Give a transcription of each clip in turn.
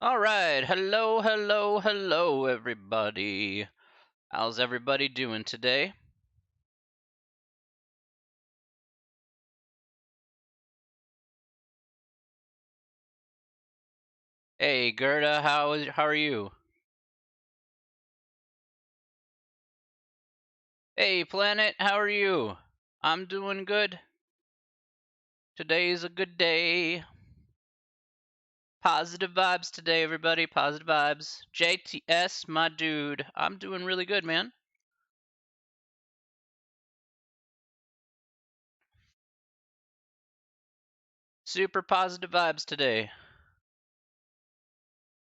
All right. Hello, hello, hello, everybody. How's everybody doing today? Hey, Gerda, how are you? Hey, Planet, how are you? I'm doing good. Today's a good day. Positive vibes today, everybody. Positive vibes. JTS, my dude. I'm doing really good, man. Super positive vibes today.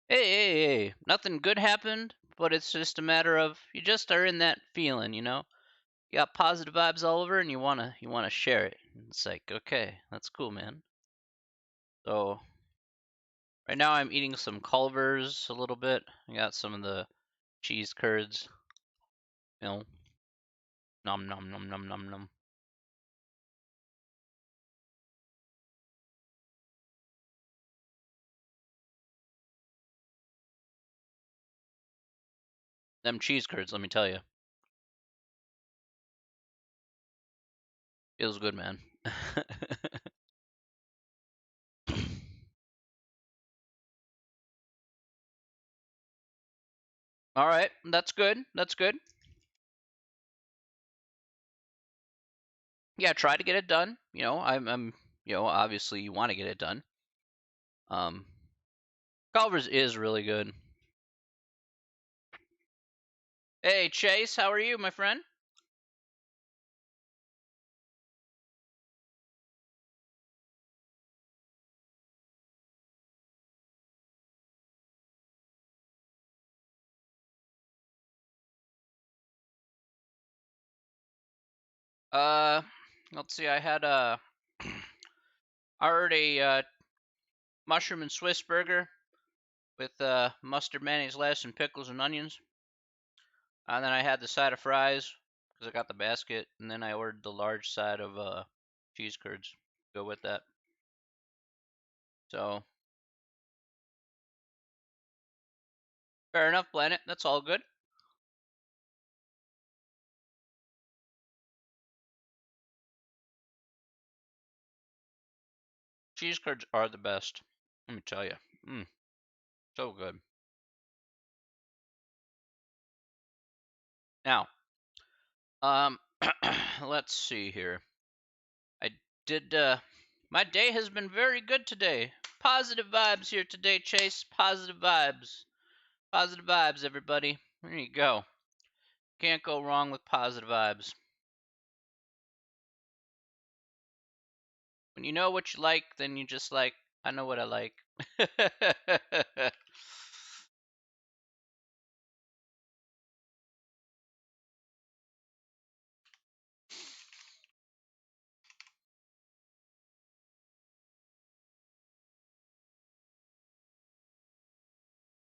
Hey. Nothing good happened, but it's just a matter of you just are in that feeling, You got positive vibes all over and you wanna share it. It's like, okay, that's cool, man. So right now I'm eating some Culver's a little bit. I got some of the cheese curds, you know, nom nom nom nom nom nom. Them cheese curds, let me tell you, feels good, man. All right, that's good. That's good. Yeah, try to get it done. Obviously you want to get it done. Um, Culver's is really good. Hey, Chase, how are you, my friend? Uh, let's see. I had already mushroom and Swiss burger with mustard, mayonnaise, lettuce, and pickles and onions. And then I had the side of fries because I got the basket, and then I ordered the large side of cheese curds to go with that. So fair enough, Planet. That's all good. Cheese curds are the best. Let me tell you. So good. Now, um, let's see here. I did. My day has been very good today. Positive vibes here today, Chase. Positive vibes. Positive vibes, everybody. There you go. Can't go wrong with positive vibes. When you know what you like, then you just like, I know what I like.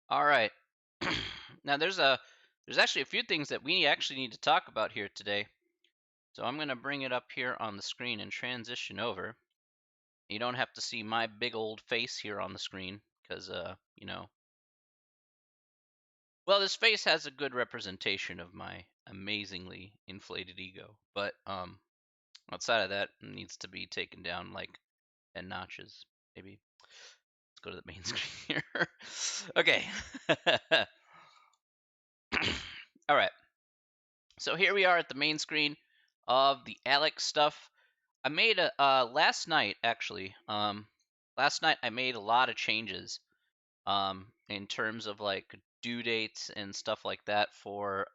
All right. Now there's actually a few things that we actually need to talk about here today. So I'm going to bring it up here on the screen and transition over. You don't have to see my big old face here on the screen because well, this face has a good representation of my amazingly inflated ego, but outside of that, it needs to be taken down like 10 notches, maybe. Let's go to the main screen here. Okay. All right. So here we are at the main screen of the Alex stuff. I made a last night actually. Last night I made a lot of changes in terms of like due dates and stuff like that for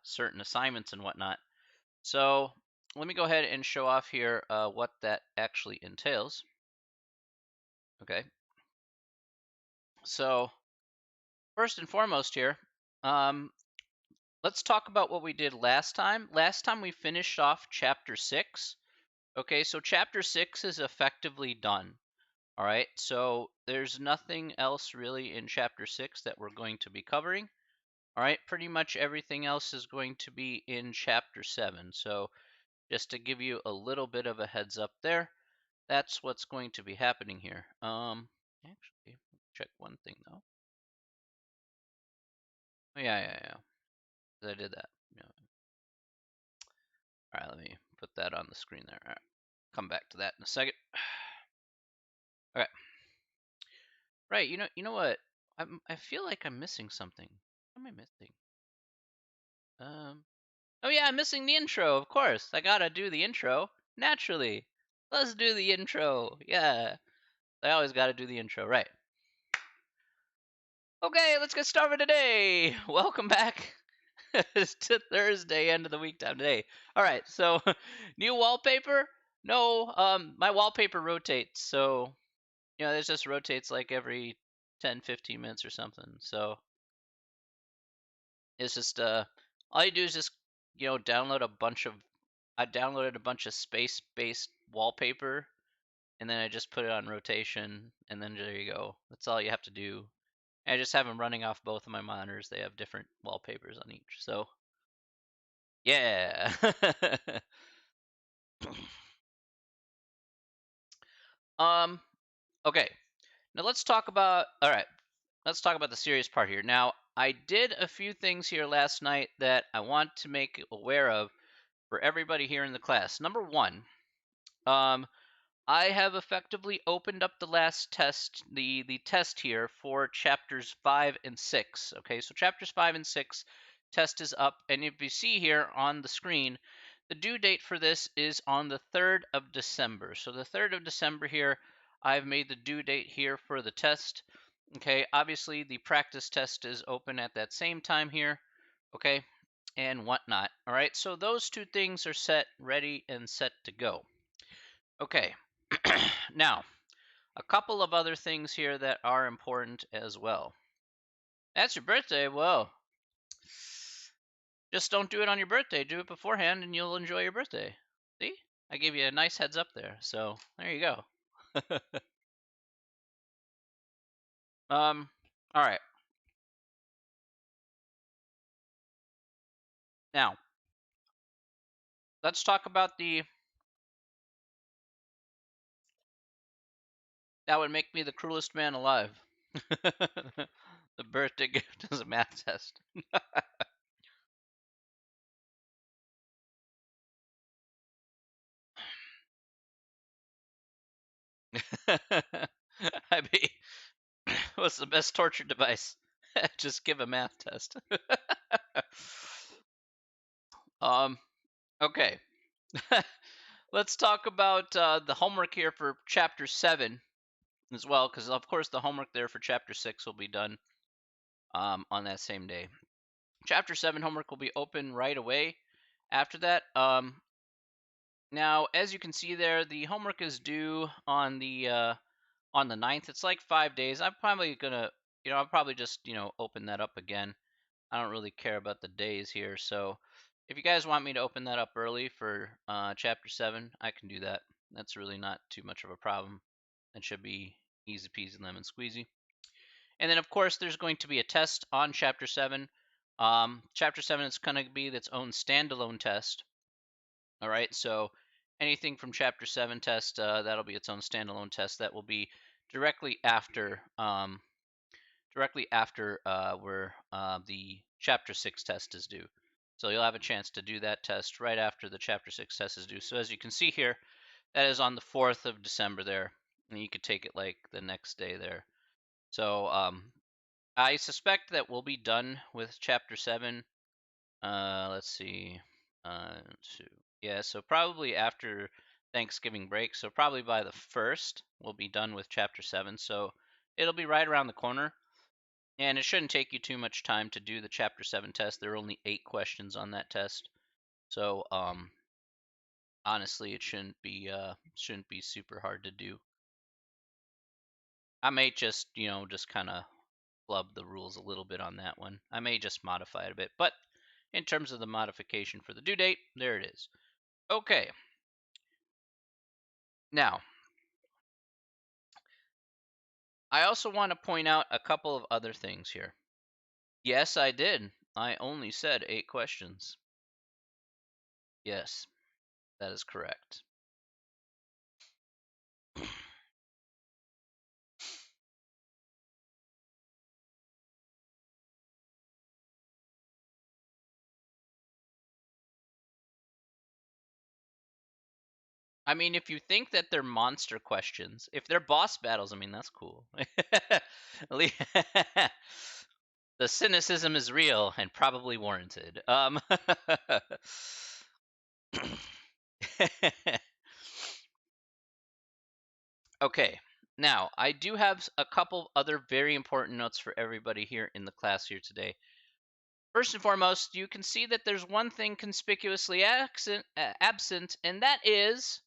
certain assignments and whatnot. So let me go ahead and show off here what that actually entails. Okay. So first and foremost here, um, let's talk about what we did last time. Last time we finished off chapter 6. Okay, so chapter 6 is effectively done. All right, so there's nothing else really in chapter 6 that we're going to be covering. All right, pretty much everything else is going to be in chapter 7. So just to give you a little bit of a heads up there, that's what's going to be happening here. Actually, check one thing though. Oh, yeah. I did that. Yeah. All right, let me put that on the screen there. All right, come back to that in a second. Okay. Right. You know what? I feel like I'm missing something. What am I missing? Oh yeah, I'm missing the intro. Of course, I gotta do the intro naturally. Let's do the intro. Yeah, I always gotta do the intro. Right. Okay, let's get started today. Welcome back to Thursday, end of the week time today. All right, so new wallpaper. No, my wallpaper rotates, so it just rotates like every 10, 15 minutes or something. So it's just all you do is just download a bunch of I downloaded a bunch of space-based wallpaper, and then I just put it on rotation, and then there you go. That's all you have to do. And I just have them running off both of my monitors. They have different wallpapers on each. So yeah. um. Okay. Now let's talk about. All right. Let's talk about the serious part here. Now I did a few things here last night that I want to make you aware of for everybody here in the class. Number one. Um. I have effectively opened up the last test, the test here for chapters 5 and 6. Okay, so chapters 5 and 6 test is up, and if you see here on the screen, the due date for this is on the 3rd of December. So the 3rd of December here, I've made the due date here for the test. Okay, obviously the practice test is open at that same time here. Okay, and whatnot. All right, so those two things are set, ready, and set to go. Okay, now a couple of other things here that are important as well. That's your birthday. Whoa. Just don't do it on your birthday. Do it beforehand and you'll enjoy your birthday. See? I gave you a nice heads up there. So there you go. All right. Now, let's talk about that would make me the cruelest man alive. The birthday gift is a math test. I mean, what's the best torture device? Just give a math test. um, okay. Let's talk about the homework here for chapter 7 as well, because of course the homework there for chapter 6 will be done on that same day. Chapter 7 homework will be open right away after that. Now, as you can see there, the homework is due on the 9th. It's like 5 days. I'm probably gonna, I'll probably just, open that up again. I don't really care about the days here, so if you guys want me to open that up early for chapter 7, I can do that. That's really not too much of a problem. It should be easy peasy lemon squeezy. And then, of course, there's going to be a test on chapter 7. Chapter 7 is going to be its own standalone test. All right, so anything from chapter 7 test, that'll be its own standalone test. That will be directly after where the chapter 6 test is due. So you'll have a chance to do that test right after the chapter 6 test is due. So as you can see here, that is on the 4th of December there, and you could take it like the next day there. So I suspect that we'll be done with chapter 7. Let's see. Yeah, so probably after Thanksgiving break. So probably by the 1st, we'll be done with chapter 7. So it'll be right around the corner. And it shouldn't take you too much time to do the chapter 7 test. There are only 8 questions on that test. So honestly, it shouldn't be super hard to do. I may just, just kind of flub the rules a little bit on that one. I may just modify it a bit, but in terms of the modification for the due date, there it is. Okay. Now, I also want to point out a couple of other things here. Yes, I did. I only said 8 questions. Yes, that is correct. I mean, if you think that they're monster questions, if they're boss battles, I mean, that's cool. The cynicism is real and probably warranted. Okay, now I do have a couple other very important notes for everybody here in the class here today. First and foremost, you can see that there's one thing conspicuously absent, and that is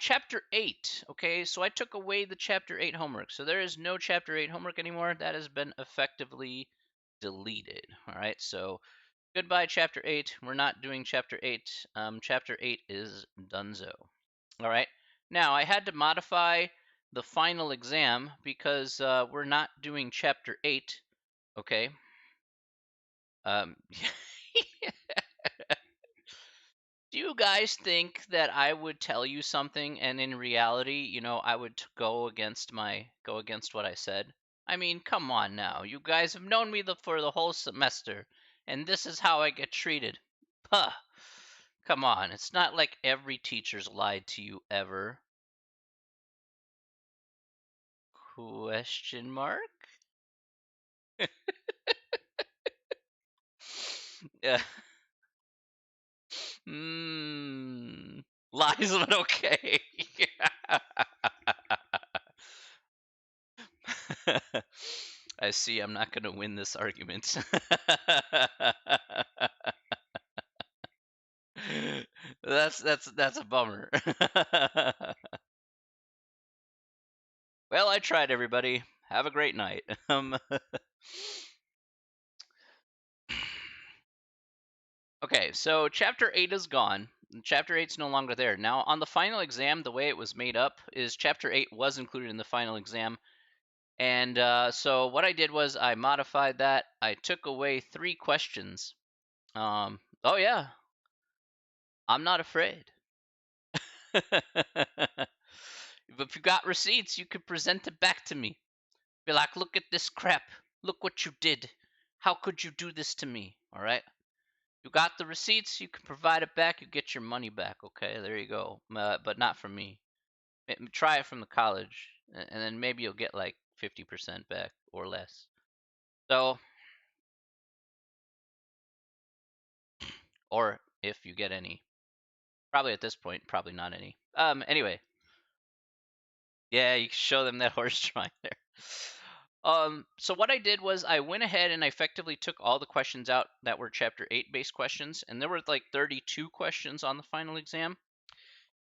chapter 8. Okay, so I took away the chapter 8 homework. So there is no chapter 8 homework anymore. That has been effectively deleted. All right, so goodbye, chapter 8. We're not doing chapter 8. Chapter 8 is donezo. All right, now I had to modify the final exam because we're not doing chapter 8. Okay. Um, Do you guys think that I would tell you something and in reality, I would go against what I said? I mean, come on now. You guys have known me for the whole semester, and this is how I get treated. Huh. Come on. It's not like every teacher's lied to you ever. Question mark? Yeah. Hmm. Lies, but okay. I see I'm not going to win this argument. That's a bummer. Well, I tried, everybody. Have a great night. Okay, so chapter 8 is gone. Chapter 8's no longer there. Now, on the final exam, the way it was made up is chapter 8 was included in the final exam. And so what I did was I modified that. I took away 3 questions. Oh, yeah, I'm not afraid. If you got receipts, you could present it back to me. Be like, look at this crap. Look what you did. How could you do this to me? All right. You got the receipts. You can provide it back. You get your money back. Okay. There you go. But not from me. Try it from the college, and then maybe you'll get like 50% back or less. So, or if you get any. Probably at this point, probably not any. Anyway, yeah, you can show them that horse drawing there. So what I did was I went ahead and I effectively took all the questions out that were chapter 8 based questions, and there were like 32 questions on the final exam.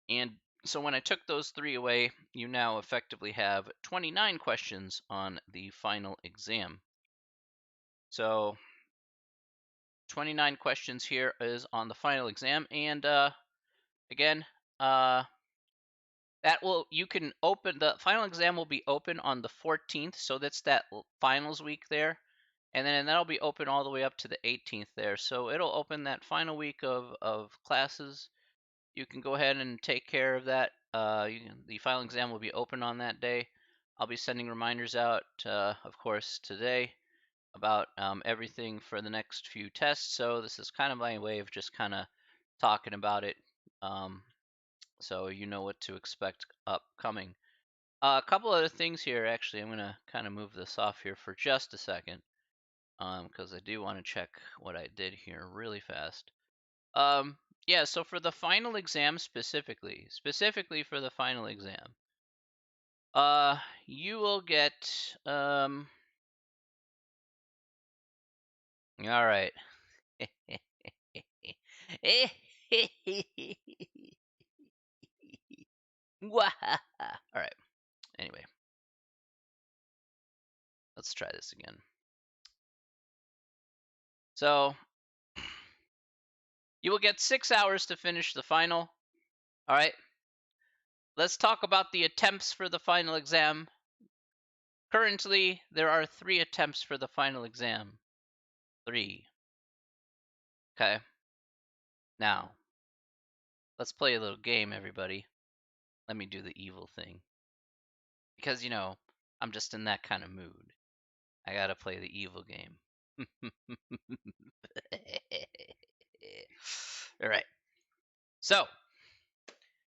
And so when I took those 3 away, you now effectively have 29 questions on the final exam. So 29 questions here is on the final exam, and again, that will you can open the final exam will be open on the 14th, so that's that finals week there, and then that'll be open all the way up to the 18th there. So it'll open that final week of classes. You can go ahead and take care of that. The final exam will be open on that day. I'll be sending reminders out, of course, today about everything for the next few tests. So this is kind of my way of just kind of talking about it. Um, so you know what to expect upcoming. A couple other things here, actually. I'm going to kind of move this off here for just a second because I do want to check what I did here really fast. Yeah, so for the final exam specifically for the final exam, you will get, all right. All right. Anyway, let's try this again. So you will get 6 hours to finish the final. All right. Let's talk about the attempts for the final exam. Currently, there are 3 attempts for the final exam. 3. Okay. Now, let's play a little game, everybody. Let me do the evil thing. Because, I'm just in that kind of mood. I gotta play the evil game. All right. So,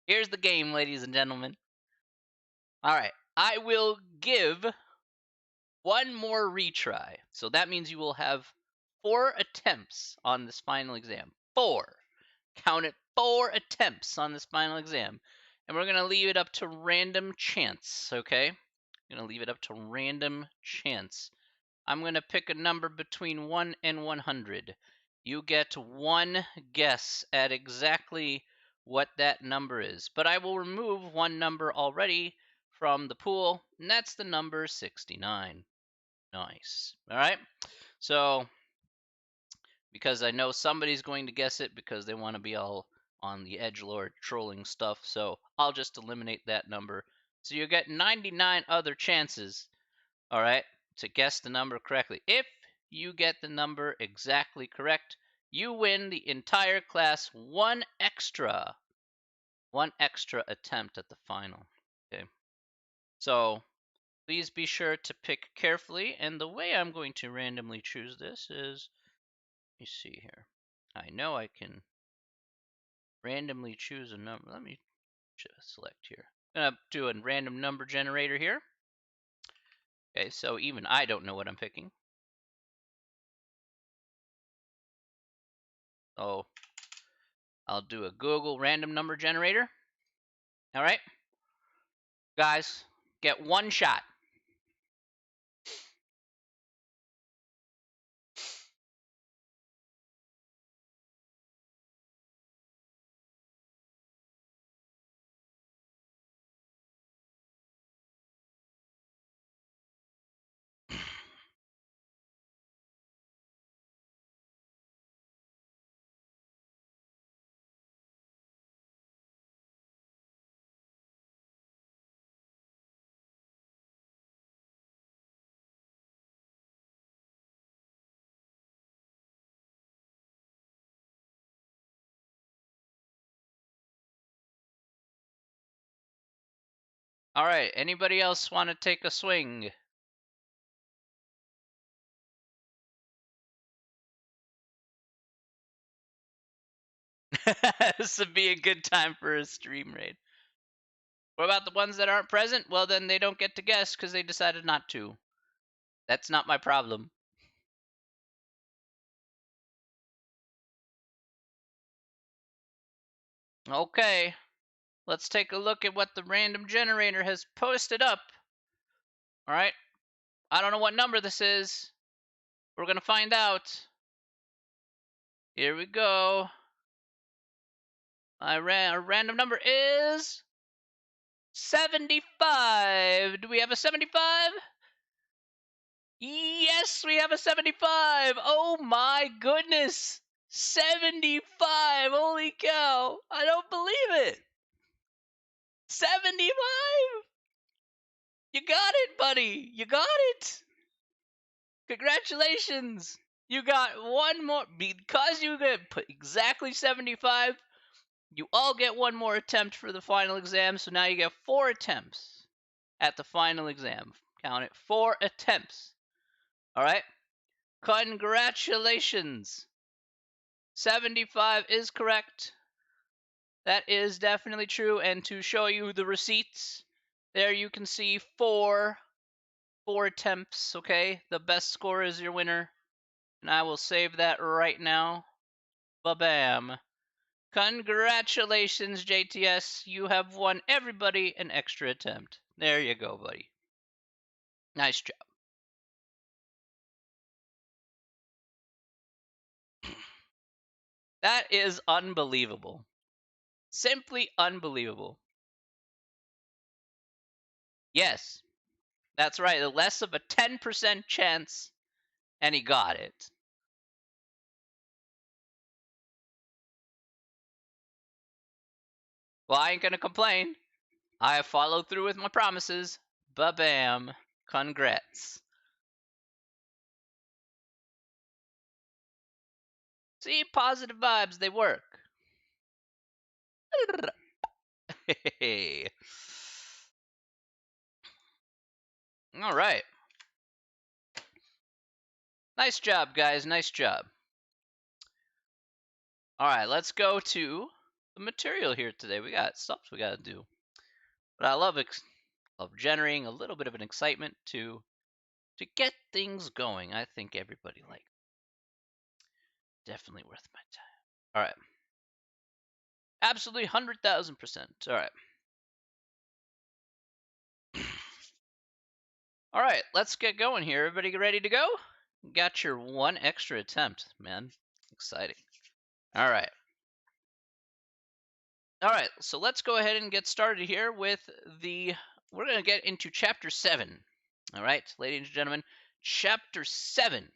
Here's the game, ladies and gentlemen. All right, I will give one more retry. So that means you will have 4 attempts on this final exam. 4. Count it, 4 attempts on this final exam. And we're going to leave it up to random chance, okay? I'm going to leave it up to random chance. I'm going to pick a number between 1 and 100. You get one guess at exactly what that number is. But I will remove one number already from the pool, and that's the number 69. Nice. All right. So, because I know somebody's going to guess it because they want to be all on the edgelord trolling stuff, so I'll just eliminate that number. So you get 99 other chances, all right, to guess the number correctly. If you get the number exactly correct, you win the entire class one extra attempt at the final. Okay. So please be sure to pick carefully, and the way I'm going to randomly choose this is, let me see here. I know I can randomly choose a number. Let me just select here. I'm going to do a random number generator here. Okay, so even I don't know what I'm picking. Oh, I'll do a Google random number generator. All right, guys, get one shot. All right, anybody else want to take a swing? This would be a good time for a stream raid. What about the ones that aren't present? Well, then they don't get to guess because they decided not to. That's not my problem. Okay, let's take a look at what the random generator has posted up. All right, I don't know what number this is. We're going to find out. Here we go. Our random number is 75. Do we have a 75? Yes, we have a 75. Oh my goodness. 75. Holy cow. I don't believe it. 75? You got it, buddy. You got it. Congratulations. You got one more. Because you put exactly 75, you all get one more attempt for the final exam. So now you get 4 attempts at the final exam. Count it. 4 attempts. All right. Congratulations. 75 is correct. That is definitely true. And to show you the receipts, there you can see 4 attempts, okay? The best score is your winner. And I will save that right now. Ba-bam. Congratulations, JTS. You have won everybody an extra attempt. There you go, buddy. Nice job. That is unbelievable. Simply unbelievable. Yes, that's right. Less of a 10% chance, and he got it. Well, I ain't gonna complain. I have followed through with my promises. Ba-bam. Congrats. See, positive vibes, they work. All right. Nice job, guys. Nice job. All right, let's go to the material here today. We got stuff we got to do. But I love generating a little bit of an excitement to get things going. I think everybody likes it. Definitely worth my time. All right. Absolutely 100,000%. All right. All right, let's get going here. Everybody ready to go? Got your one extra attempt, man. Exciting. All right. All right, so let's go ahead and get started here with we're going to get into chapter 7. All right, ladies and gentlemen, chapter 7,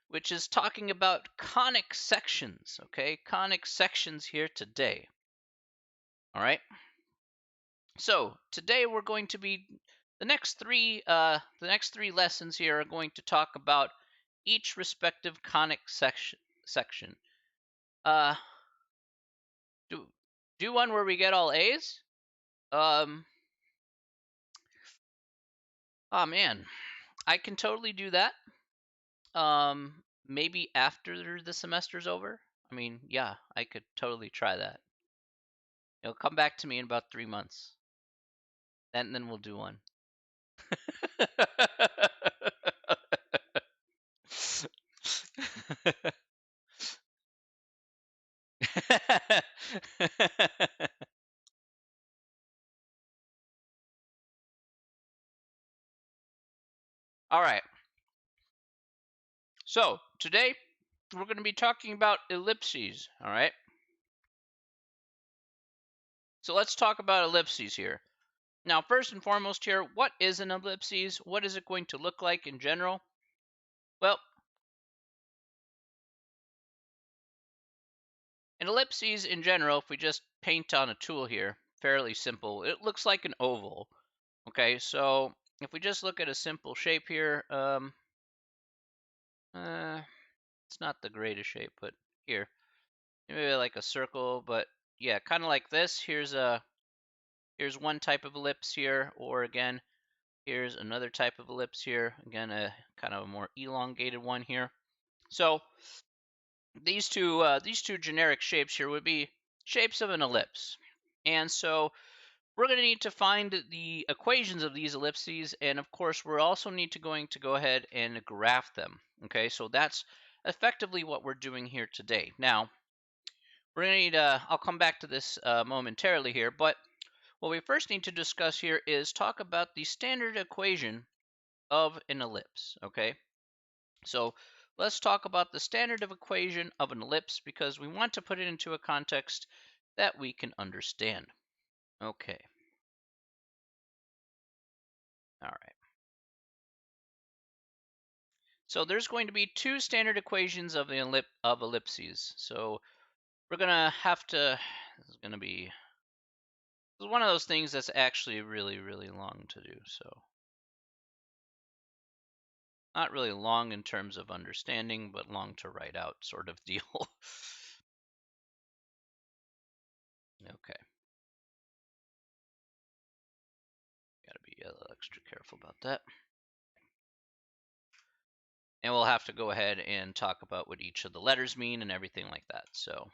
which is talking about conic sections, okay? Conic sections here today. All right. So, today we're going to be the next three lessons here are going to talk about each respective conic section. Do one where we get all A's? Oh man, I can totally do that. Maybe after the semester's over. I mean, yeah, I could totally try that. It'll come back to me in about 3 months. And then we'll do one. All right. So, today we're going to be talking about ellipses, all right? So, let's talk about ellipses here. Now, first and foremost here, what is an ellipses? What is it going to look like in general? Well, an ellipses in general, if we just paint on a tool here, fairly simple, it looks like an oval. Okay, so if we just look at a simple shape here, it's not the greatest shape, but here, maybe like a circle, but yeah, kind of like this. Here's one type of ellipse here, or again, here's another type of ellipse here. Again, a kind of a more elongated one here. So these two generic shapes here would be shapes of an ellipse. And so we're going to need to find the equations of these ellipses, and of course we're also need to go ahead and graph them. Okay, so that's effectively what we're doing here today. Now we're going to need I'll come back to this momentarily here, but what we first need to discuss here is talk about the standard equation of an ellipse. Okay, so let's talk about the standard equation of an ellipse because we want to put it into a context that we can understand. Okay. All right. So there's going to be two standard equations of the ellipses. So we're gonna have to. This is gonna be. This is one of those things that's actually really, really long to do. So not really long in terms of understanding, but long to write out, sort of deal. Okay. Gotta be a little extra careful about that. And we'll have to go ahead and talk about what each of the letters mean and everything like that. So.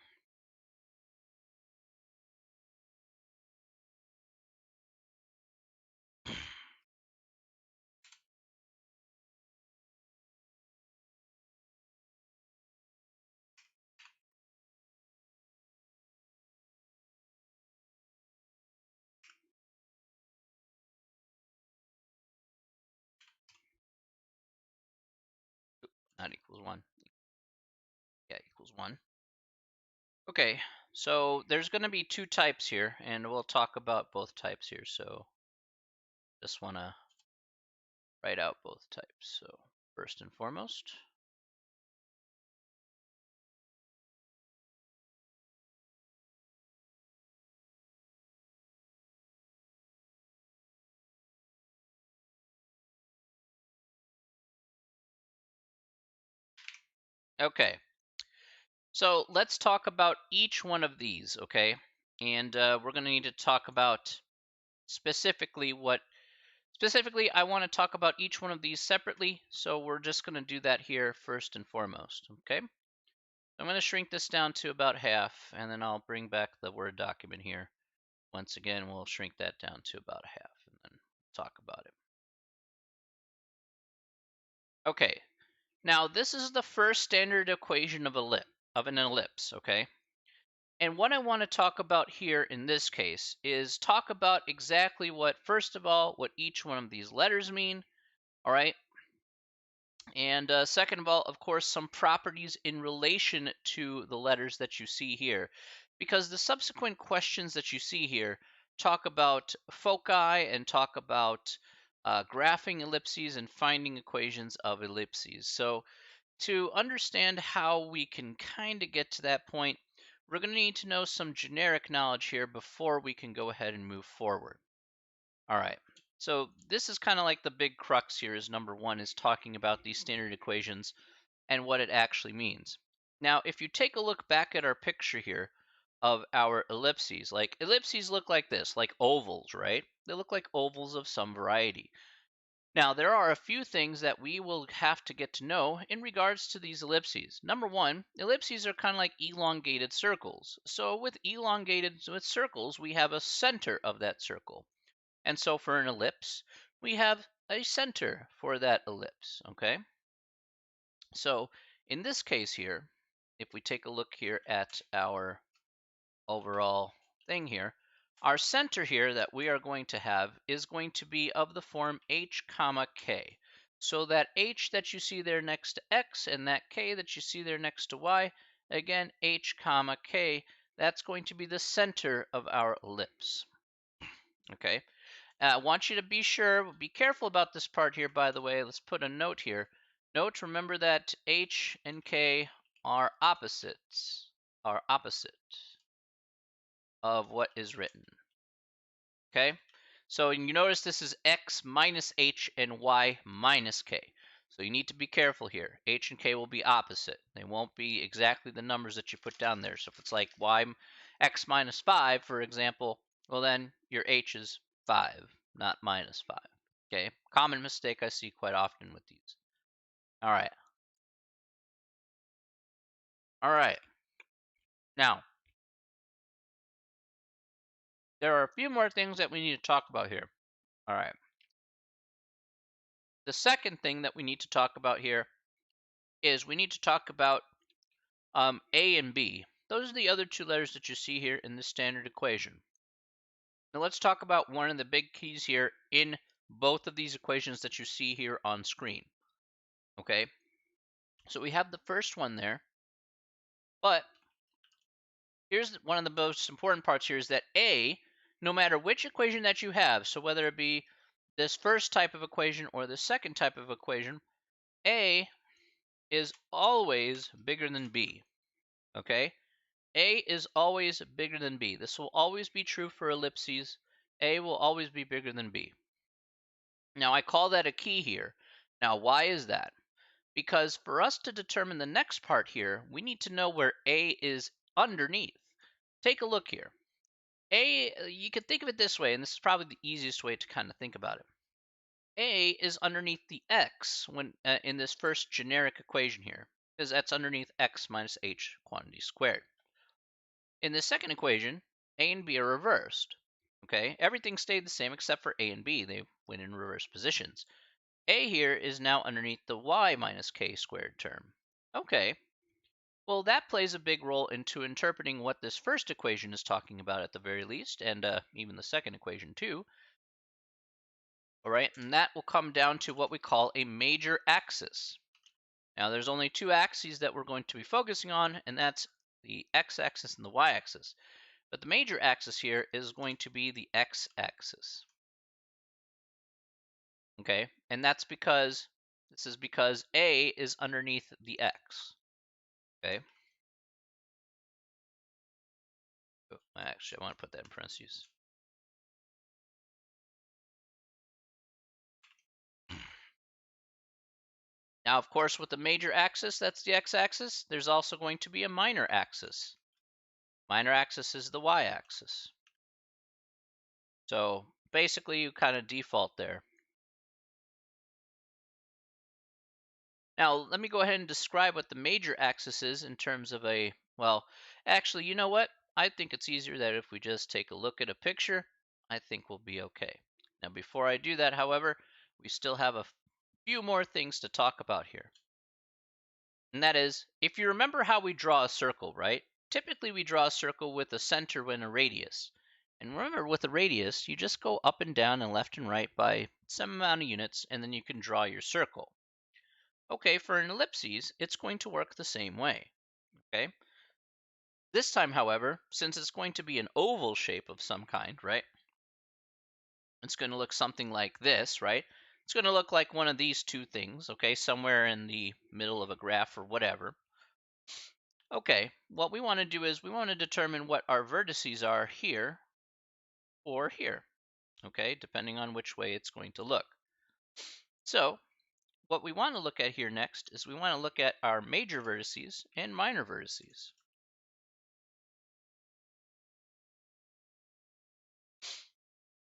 Not equals 1. Yeah, equals 1. Okay, so there's going to be two types here, and we'll talk about both types here. So just want to write out both types. So first and foremost, okay. So let's talk about each one of these, okay? And we're going to need to talk about specifically I want to talk about each one of these separately. So we're just going to do that here first and foremost, okay? I'm going to shrink this down to about half, and then I'll bring back the Word document here. Once again, we'll shrink that down to about half, and then talk about it. Okay, now this is the first standard equation of an ellipse, okay? And what I want to talk about here in this case is talk about exactly what, first of all, what each one of these letters mean, all right? And second of all, of course, some properties in relation to the letters that you see here. Because the subsequent questions that you see here talk about foci and talk about graphing ellipses and finding equations of ellipses. So to understand how we can kind of get to that point, we're going to need to know some generic knowledge here before we can go ahead and move forward. All right. So this is kind of like the big crux here is number one is talking about these standard equations and what it actually means. Now, if you take a look back at our picture here of our ellipses, like ellipses look like this, like ovals, right? They look like ovals of some variety. Now, there are a few things that we will have to get to know in regards to these ellipses. Number one, ellipses are kind of like elongated circles. So with circles, we have a center of that circle. And so for an ellipse, we have a center for that ellipse, okay? So in this case here, if we take a look here at our overall thing here, our center here that we are going to have is going to be of the form h comma k. So that h that you see there next to x and that k that you see there next to y, again, h comma k, that's going to be the center of our ellipse, okay? I want you to be careful about this part here, by the way. Let's put a note here. Note, remember that H and K are opposites, are opposite of what is written. Okay? So you notice this is X minus H and Y minus K. So you need to be careful here. H and K will be opposite. They won't be exactly the numbers that you put down there. So if it's like X minus 5, for example, well then your H is 5, not minus 5. Okay? Common mistake I see quite often with these. All right. All right. Now, there are a few more things that we need to talk about here. All right. The second thing that we need to talk about here is we need to talk about A and B. Those are the other two letters that you see here in the standard equation. Now let's talk about one of the big keys here in both of these equations that you see here on screen. Okay, so we have the first one there, but here's one of the most important parts here is that A, no matter which equation that you have, so whether it be this first type of equation or the second type of equation, A is always bigger than B. Okay, A is always bigger than B. This will always be true for ellipses. A will always be bigger than B. Now, I call that a key here. Now, why is that? Because for us to determine the next part here, we need to know where A is underneath. Take a look here. A, you can think of it this way, and this is probably the easiest way to kind of think about it. A is underneath the x when in this first generic equation here, because that's underneath x minus h quantity squared. In the second equation, A and B are reversed. Okay, everything stayed the same except for A and B. They went in reverse positions. A here is now underneath the y minus k squared term. Okay, well that plays a big role into interpreting what this first equation is talking about at the very least, and even the second equation too. All right, and that will come down to what we call a major axis. Now there's only two axes that we're going to be focusing on, and that's the x-axis and the y-axis. But the major axis here is going to be the x-axis. Okay, and that's because A is underneath the x. Okay. Oh, actually, I want to put that in parentheses. Now, of course, with the major axis, that's the x-axis, there's also going to be a minor axis. Minor axis is the y-axis. So basically, you kind of default there. Now, let me go ahead and describe what the major axis is in terms of a, well, actually, you know what? I think it's easier that if we just take a look at a picture, I think we'll be okay. Now, before I do that, however, we still have a few more things to talk about here. And that is, if you remember how we draw a circle, right? Typically, we draw a circle with a center and a radius. And remember, with a radius, you just go up and down and left and right by some amount of units, and then you can draw your circle. Okay, for an ellipses, it's going to work the same way. Okay. This time, however, since it's going to be an oval shape of some kind, right? It's going to look something like this, right? It's going to look like one of these two things, okay, somewhere in the middle of a graph or whatever. Okay, what we want to do is we want to determine what our vertices are here or here, okay, depending on which way it's going to look. So what we want to look at here next is we want to look at our major vertices and minor vertices.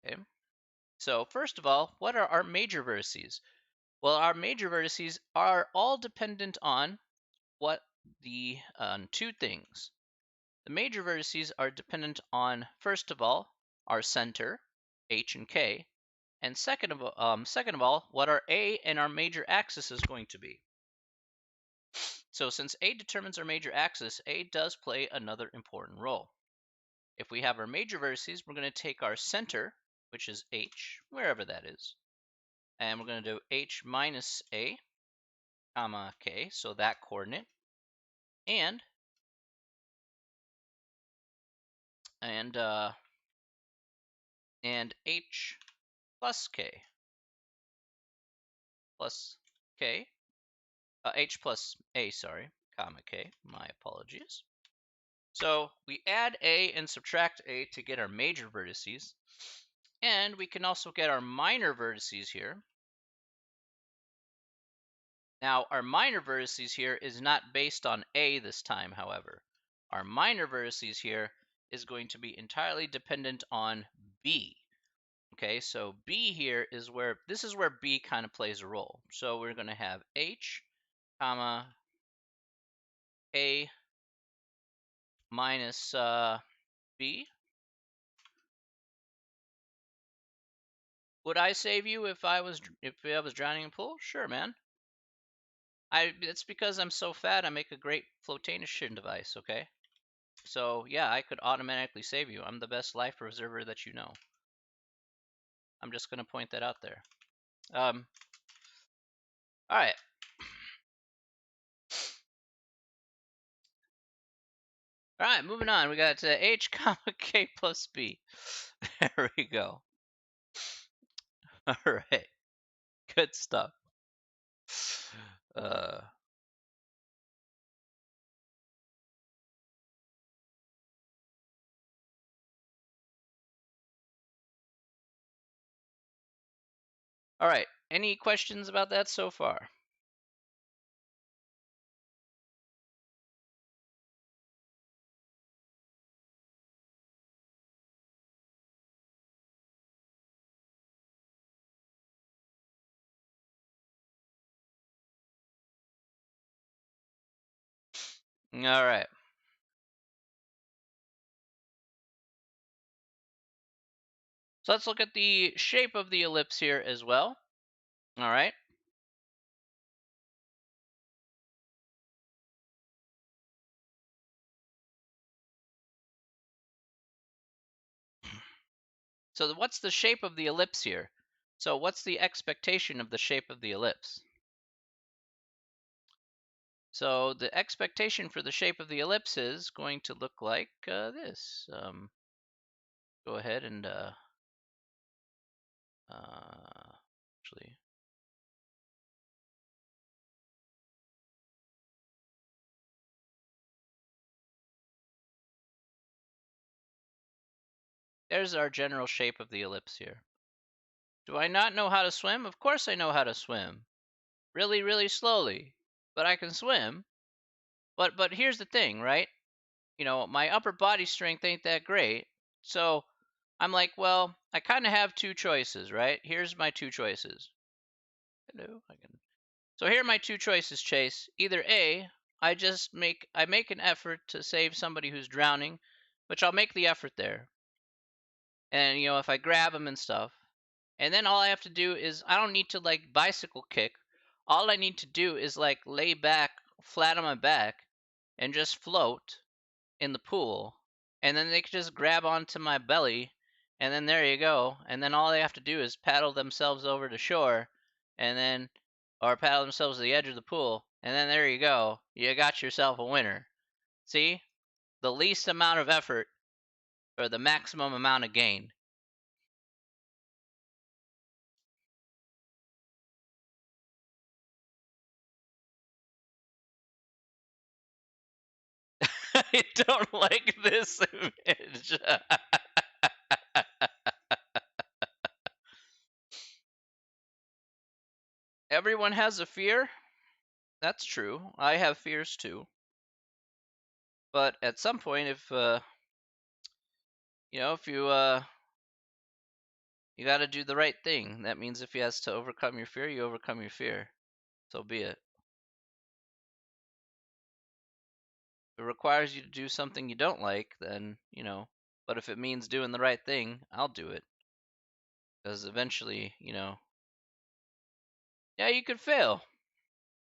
Okay, so first of all, what are our major vertices? Well, our major vertices are all dependent on what the two things. The major vertices are dependent on, first of all, our center, H and K, and second of all, what our A and our major axis is going to be. So since A determines our major axis, A does play another important role. If we have our major vertices, we're going to take our center, which is H, wherever that is, and we're going to do H minus A, comma K, so that coordinate, and H plus K, H plus A, sorry, comma K, my apologies. So we add A and subtract A to get our major vertices, and we can also get our minor vertices here. Now, our minor vertices here is not based on A this time, however. Our minor vertices here is going to be entirely dependent on B. Okay, so B here is where, this is where B kind of plays a role. So we're going to have H, comma, A minus B. Would I save you if I was drowning in a pool? Sure, man. It's because I'm so fat. I make a great flotation device. Okay, so yeah, I could automatically save you. I'm the best life preserver that you know. I'm just gonna point that out there. All right. All right, moving on. We got H comma K plus B. There we go. All right, good stuff. Uh, all right. Any questions about that so far? All right. So let's look at the shape of the ellipse here as well. All right. So what's the shape of the ellipse here? So what's the expectation of the shape of the ellipse? So the expectation for the shape of the ellipse is going to look like this. Go ahead and actually, there's our general shape of the ellipse here. Do I not know how to swim? Of course I know how to swim. Really, really slowly. But I can swim. But here's the thing, right? You know, my upper body strength ain't that great. So I'm like, well, I kind of have two choices, right? Here's my two choices. Hello, I can. So here are my two choices, Chase. Either A, I make an effort to save somebody who's drowning, which I'll make the effort there. And if I grab them and stuff, and then all I have to do is I don't need to like bicycle kick. All I need to do is like lay back flat on my back and just float in the pool, and then they could just grab onto my belly, and then there you go. And then all they have to do is paddle themselves over to shore, and then or paddle themselves to the edge of the pool, and then there you go. You got yourself a winner. See? The least amount of effort or the maximum amount of gain. I don't like this image. Everyone has a fear. That's true. I have fears too. But at some point, if if you got to do the right thing. That means if you has to overcome your fear, you overcome your fear. So be it. If it requires you to do something you don't like, then but if it means doing the right thing, I'll do it. Because eventually, yeah, you could fail.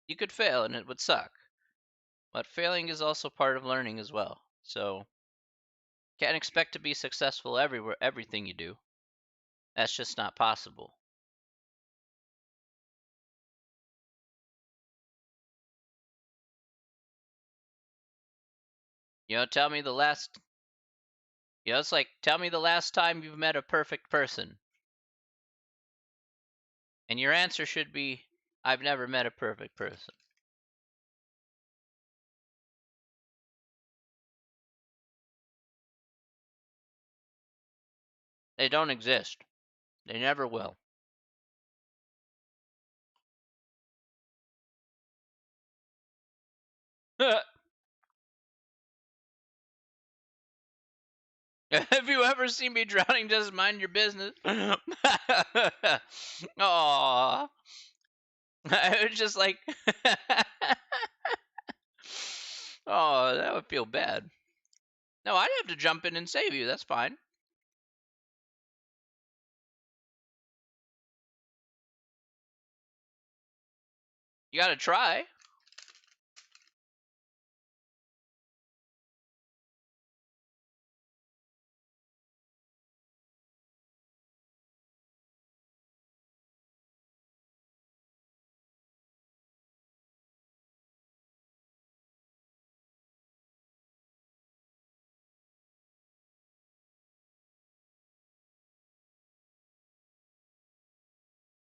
You could fail, and it would suck. But failing is also part of learning as well. So can't expect to be successful everywhere, everything you do. That's just not possible. Tell me the last. It's like tell me the last time you've met a perfect person, and your answer should be, "I've never met a perfect person." They don't exist. They never will. Have you ever seen me drowning? Just mind your business. Aww. I was just like, oh, that would feel bad. No, I'd have to jump in and save you. That's fine. You gotta try.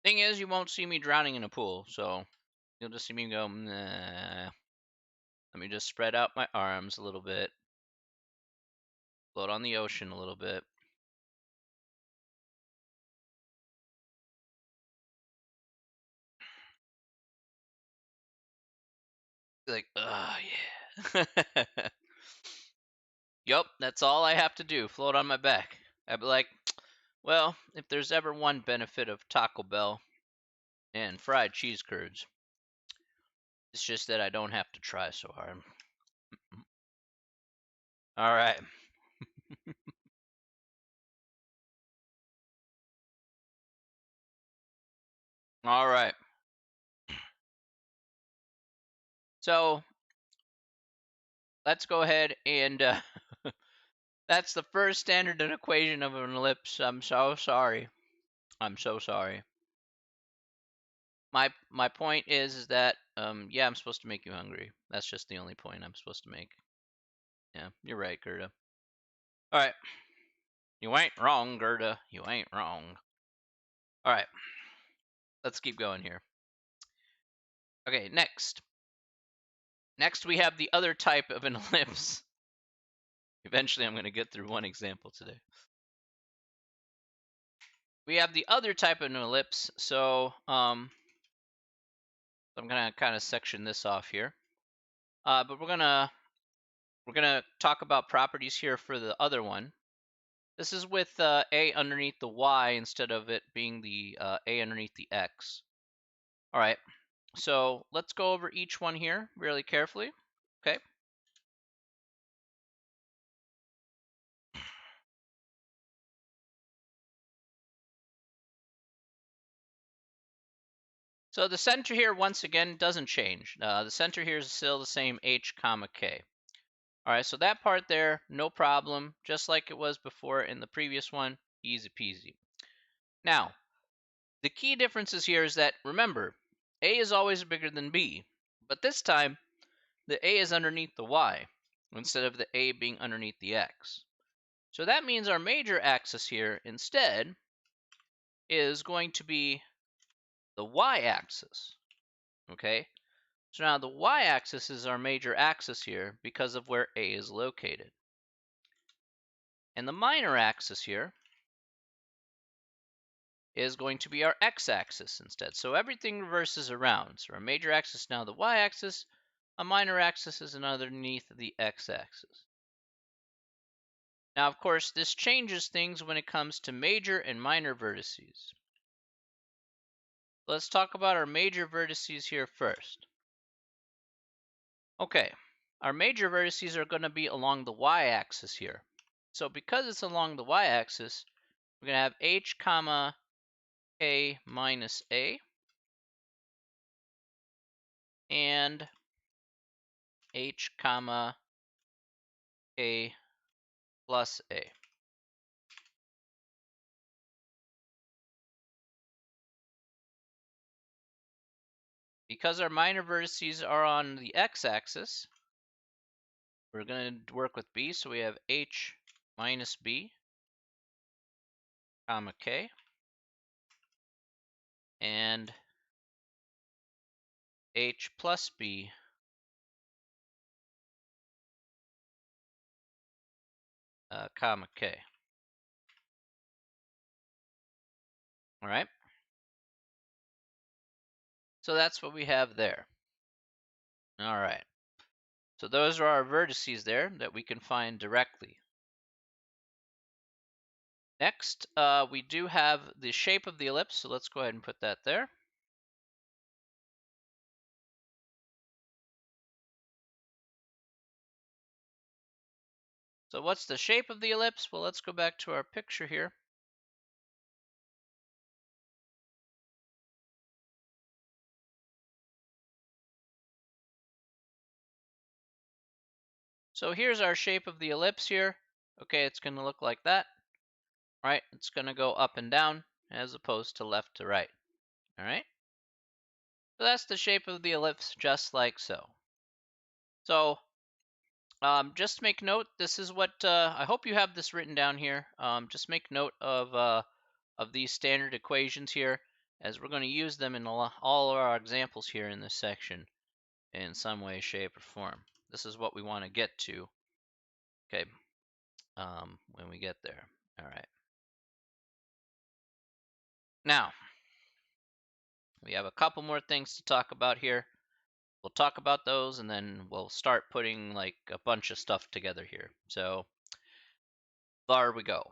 Thing is, you won't see me drowning in a pool, so you'll just see me go, nah. Let me just spread out my arms a little bit, float on the ocean a little bit. Like, oh yeah. Yup, that's all I have to do, float on my back. I'd be like, well, if there's ever one benefit of Taco Bell and fried cheese curds, it's just that I don't have to try so hard. All right. All right. So let's go ahead and that's the first standard equation of an ellipse. I'm so sorry. I'm so sorry. My point is that yeah, I'm supposed to make you hungry. That's just the only point I'm supposed to make. Yeah, you're right, Gerda. All right. You ain't wrong, Gerda. You ain't wrong. All right. Let's keep going here. Okay, next. Next, we have the other type of an ellipse. Eventually, I'm going to get through one example today. We have the other type of an ellipse. So, I'm going to kind of section this off here. But we're gonna talk about properties here for the other one. This is with a underneath the y instead of it being the a underneath the x. All right. So let's go over each one here really carefully. Okay. So the center here, once again, doesn't change. The center here is still the same h comma k. All right, so that part there, no problem, just like it was before in the previous one, easy peasy. Now, the key differences here is that, remember, A is always bigger than B, but this time, the A is underneath the Y, instead of the A being underneath the X. So that means our major axis here, instead, is going to be the Y-axis, okay? So now the Y-axis is our major axis here because of where A is located. And the minor axis here is going to be our x-axis instead. So everything reverses around. So our major axis is now the y-axis, a minor axis is underneath the x-axis. Now, of course, this changes things when it comes to major and minor vertices. Let's talk about our major vertices here first. Okay, our major vertices are going to be along the y-axis here. So because it's along the y-axis, we're going to have h comma k minus a and h comma k plus a. Because our minor vertices are on the x-axis, we're going to work with b, so we have h minus b comma k and h plus b comma k. All right, so that's what we have there. All right, so those are our vertices there that we can find directly. Next, we do have the shape of the ellipse, so let's go ahead and put that there. So what's the shape of the ellipse? Well, let's go back to our picture here. So here's our shape of the ellipse here. Okay, it's going to look like that. Right? It's going to go up and down as opposed to left to right. All right? So that's the shape of the ellipse, just like so. So just make note, this is what, I hope you have this written down here. Just make note of these standard equations here, as we're going to use them in all of our examples here in this section in some way, shape, or form. This is what we want to get to, okay, when we get there. All right. Now, we have a couple more things to talk about here. We'll talk about those and then we'll start putting like a bunch of stuff together here. So there we go.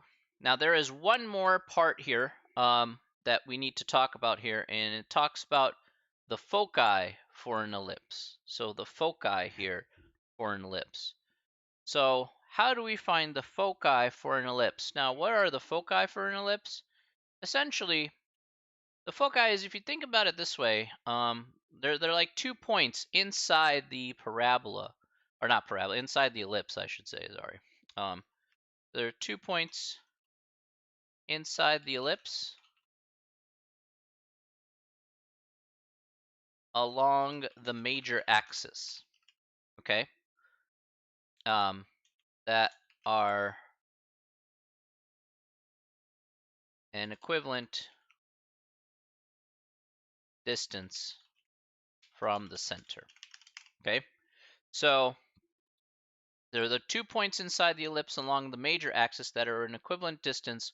Now there is one more part here that we need to talk about here, and it talks about the foci for an ellipse. So the foci here for an ellipse. So how do we find the foci for an ellipse? Now, what are the foci for an ellipse? Essentially, the foci is, if you think about it this way, they're like 2 points inside the parabola, or not parabola, inside the ellipse, I should say. Sorry. There are 2 points inside the ellipse along the major axis. Okay. That are an equivalent distance from the center. Okay. So there are the 2 points inside the ellipse along the major axis that are an equivalent distance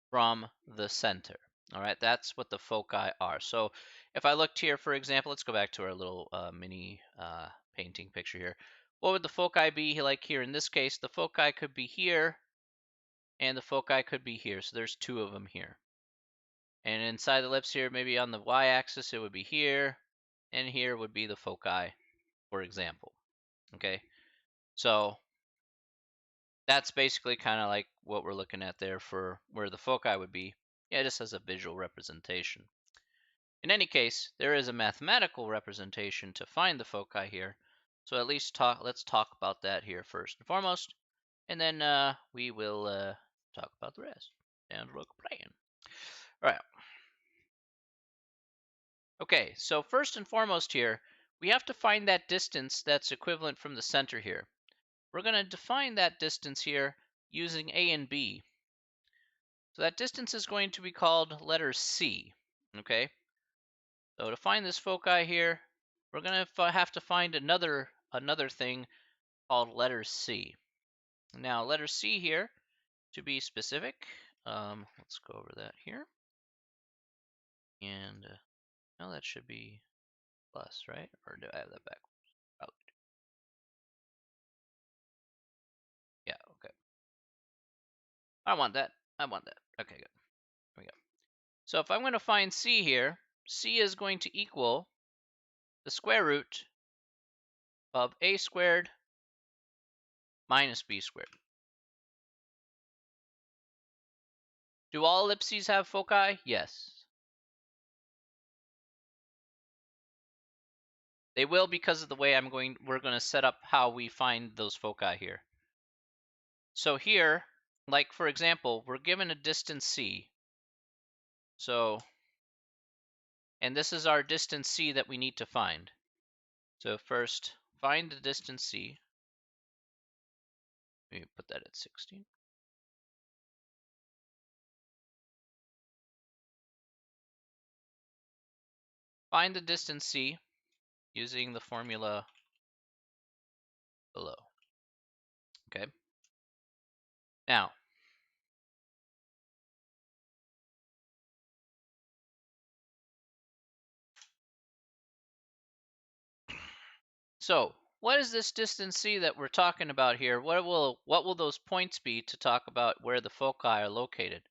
from the center. All right, that's what the foci are. So if I looked here, for example, let's go back to our little mini painting picture here. What would the foci be like here? In this case, the foci could be here, and the foci could be here. So there's 2 of them here. And inside the ellipse here, maybe on the y-axis, it would be here, and here would be the foci, for example. Okay, so that's basically kind of like what we're looking at there for where the foci would be. Yeah, just as a visual representation. In any case, there is a mathematical representation to find the foci here. So at least let's talk about that here first and foremost, and then we will talk about the rest. Sounds like a plan. All right. Okay, so first and foremost here, we have to find that distance that's equivalent from the center here. We're going to define that distance here using A and B. So that distance is going to be called letter C, okay? So to find this foci here, we're going to have to find another thing called letter C. Now, letter C here, to be specific, let's go over that here. And, no, that should be plus, right? Or do I have that backwards? Probably. Yeah, okay. I want that. I want that. Okay, good. There we go. So if I'm going to find C here, C is going to equal the square root of A squared minus B squared. Do all ellipses have foci? Yes. They will because of the way we're going to set up how we find those foci here. So here, like for example, we're given a distance C. So, and this is our distance C that we need to find. So first, find the distance C. Let me put that at 16. Find the distance C using the formula below. Okay. Now, so what is this distance C that we're talking about here? What will those points be to talk about where the foci are located?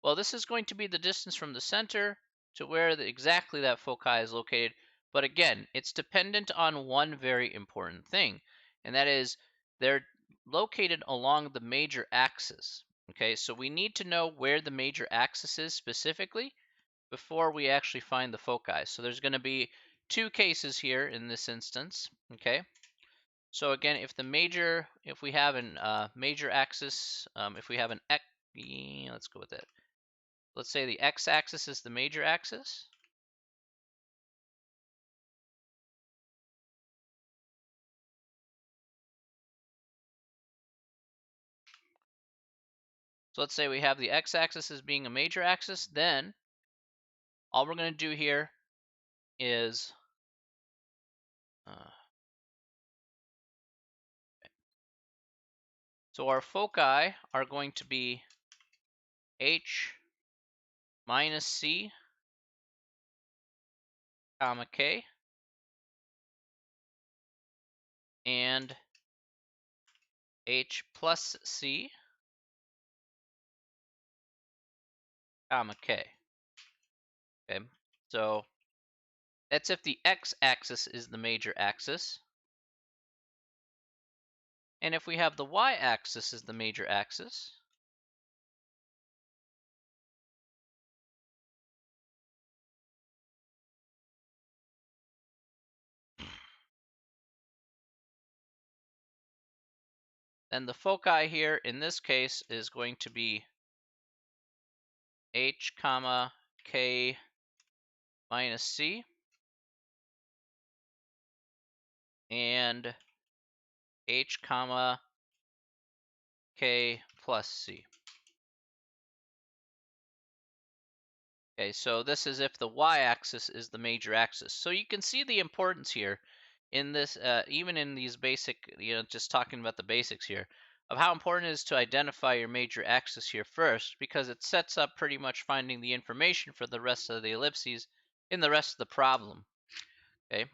Well, this is going to be the distance from the center to where exactly that foci is located. But again, it's dependent on one very important thing, and that is they're located along the major axis. Okay, so we need to know where the major axis is specifically before we actually find the foci. So there's going to be two cases here in this instance. Okay, so again, if we have an major axis, if we have an x, let's go with that. Let's say the x-axis is the major axis. So let's say we have the x-axis as being a major axis, then all we're going to do here is so our foci are going to be h minus c comma k and h plus c comma k. Okay, so that's if the x-axis is the major axis. And if we have the y-axis as the major axis, then the foci here in this case is going to be h comma k minus c and h comma k plus c. Okay, so this is if the y-axis is the major axis. So you can see the importance here in this, even in these basic, just talking about the basics here, of how important it is to identify your major axis here first, because it sets up pretty much finding the information for the rest of the ellipses in the rest of the problem. Okay.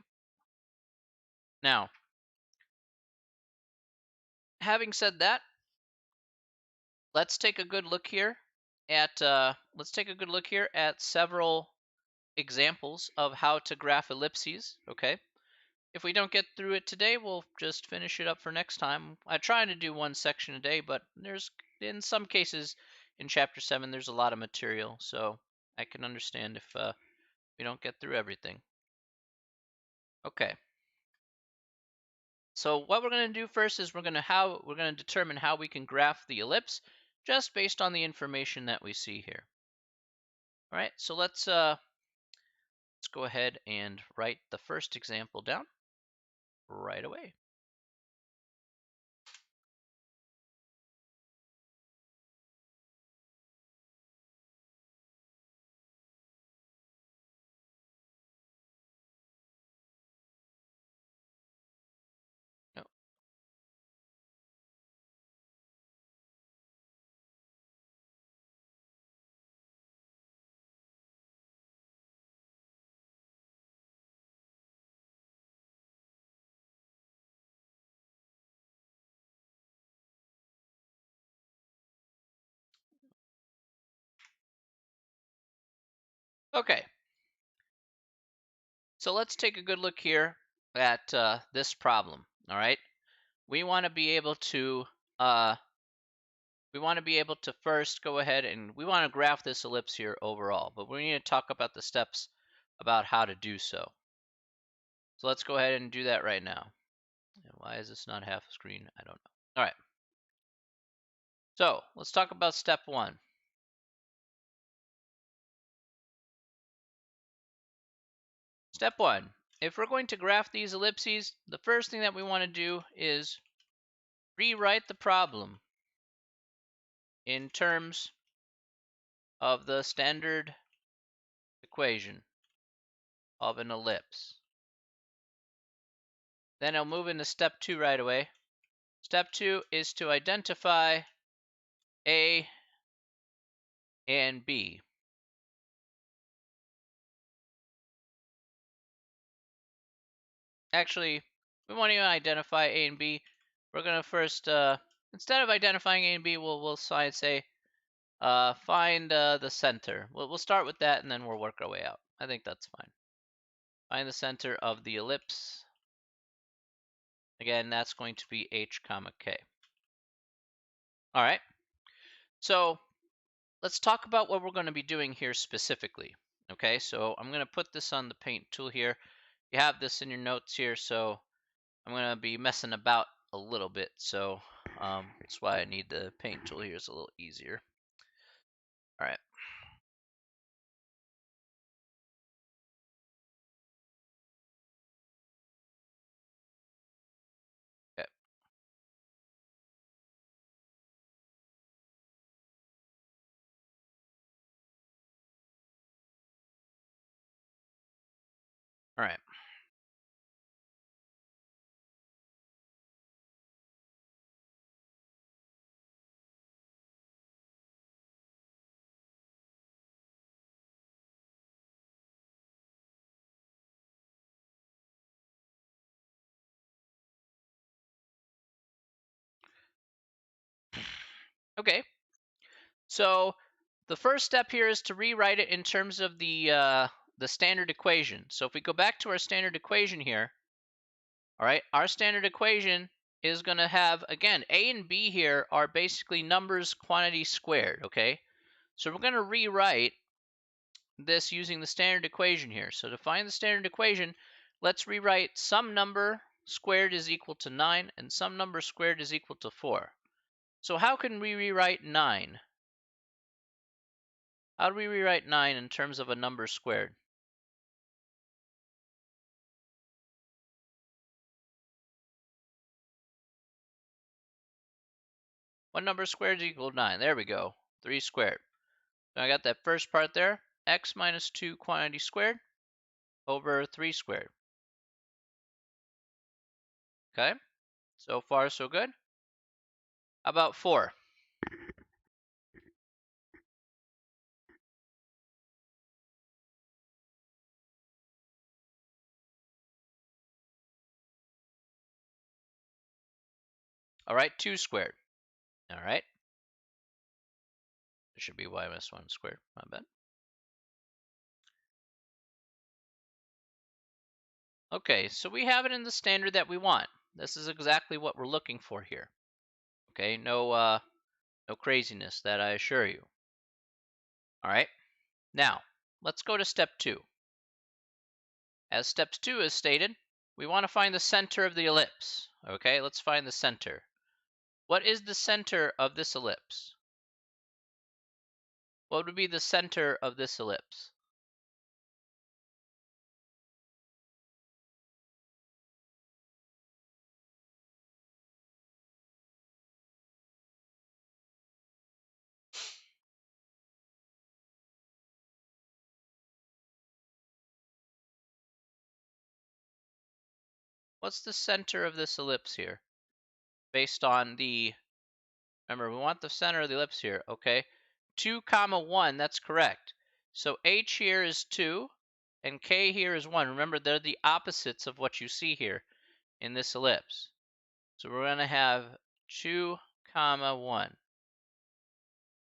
Now, having said that, let's take a good look here at several examples of how to graph ellipses, okay? If we don't get through it today, we'll just finish it up for next time. I try to do one section a day, but in some cases in Chapter 7, there's a lot of material, so I can understand if we don't get through everything. Okay. So what we're going to do first is we're going to determine how we can graph the ellipse just based on the information that we see here. All right, so let's go ahead and write the first example down right away. No. Okay, so let's take a good look here at this problem. All right, we want to be able to first go ahead and we want to graph this ellipse here overall, but we need to talk about the steps about how to do so. So let's go ahead and do that right now. And why is this not half screen? I don't know. All right. So let's talk about step 1. Step 1. If we're going to graph these ellipses, the first thing that we want to do is rewrite the problem in terms of the standard equation of an ellipse. Then I'll move into step 2 right away. Step 2 is to identify A and B. Actually, we won't even identify A and B. We're going to first, instead of identifying A and B, we'll say find the center. We'll start with that and then we'll work our way out. I think that's fine. Find the center of the ellipse. Again, that's going to be H comma K. All right. So let's talk about what we're going to be doing here specifically. Okay, so I'm going to put this on the paint tool here. You have this in your notes here, so I'm going to be messing about a little bit. So that's why I need the paint tool here. It's a little easier. All right. Okay. All right. Okay. So the first step here is to rewrite it in terms of the standard equation. So if we go back to our standard equation here, all right, our standard equation is going to have, again, A and B here are basically numbers quantity squared, okay? So we're going to rewrite this using the standard equation here. So to find the standard equation, let's rewrite some number squared is equal to 9 and some number squared is equal to 4. So how can we rewrite 9? How do we rewrite 9 in terms of a number squared? What number squared is equal to 9? There we go. 3 squared. So I got that first part there. X minus 2 quantity squared over 3 squared. Okay? So far, so good. How about 4? All right, 2 squared. All right. It should be y minus 1 squared. My bad. Okay, so we have it in the standard that we want. This is exactly what we're looking for here. Okay, no craziness, that I assure you. All right, now let's go to step 2. As step 2 is stated, we want to find the center of the ellipse. Okay, let's find the center. What is the center of this ellipse? What would be the center of this ellipse? What's the center of this ellipse here? Based on the, remember, we want the center of the ellipse here, okay? 2, 1, that's correct. So h here is 2, and k here is 1. Remember, they're the opposites of what you see here in this ellipse. So we're going to have 2, 1.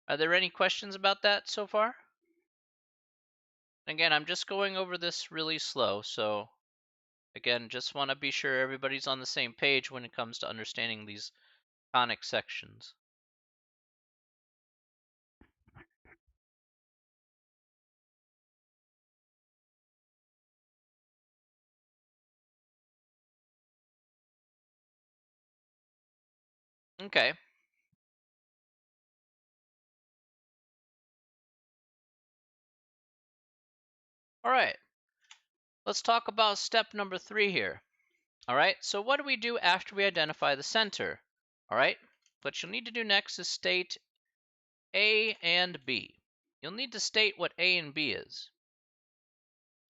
Are there any questions about that so far? Again, I'm just going over this really slow, so again, just want to be sure everybody's on the same page when it comes to understanding these conic sections. Okay. All right. Let's talk about step number 3 here. All right. So what do we do after we identify the center? All right. What you'll need to do next is state A and B. You'll need to state what A and B is.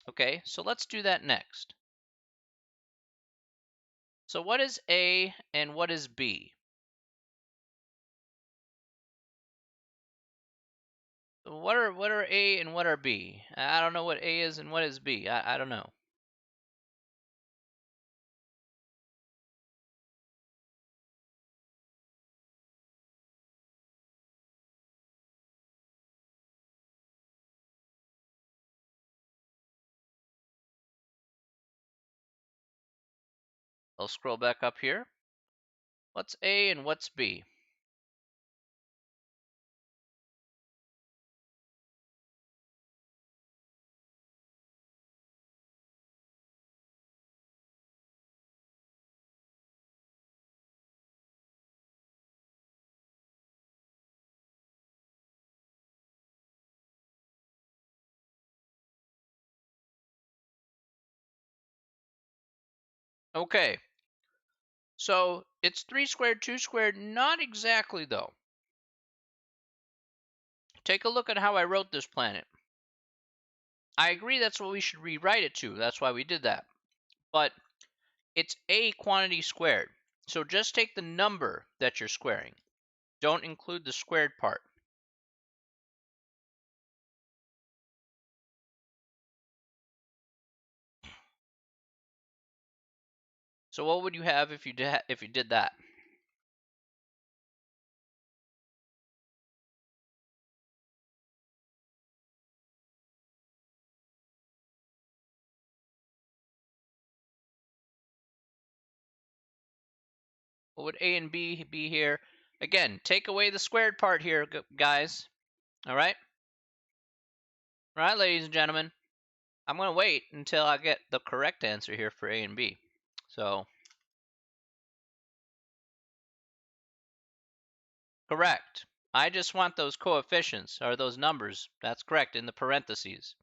Okay. So let's do that next. So what is A and what is B? What are A and what are B? I don't know what A is and what is B. I don't know. I'll scroll back up here. What's A and what's B? Okay, so it's 3 squared, 2 squared. Not exactly, though. Take a look at how I wrote this planet. I agree that's what we should rewrite it to. That's why we did that. But it's a quantity squared. So just take the number that you're squaring. Don't include the squared part. So what would you have if you did that? What would A and B be here? Again, take away the squared part here, guys. All right? All right, ladies and gentlemen. I'm going to wait until I get the correct answer here for A and B. So, correct. I just want those coefficients, or those numbers. That's correct, in the parentheses.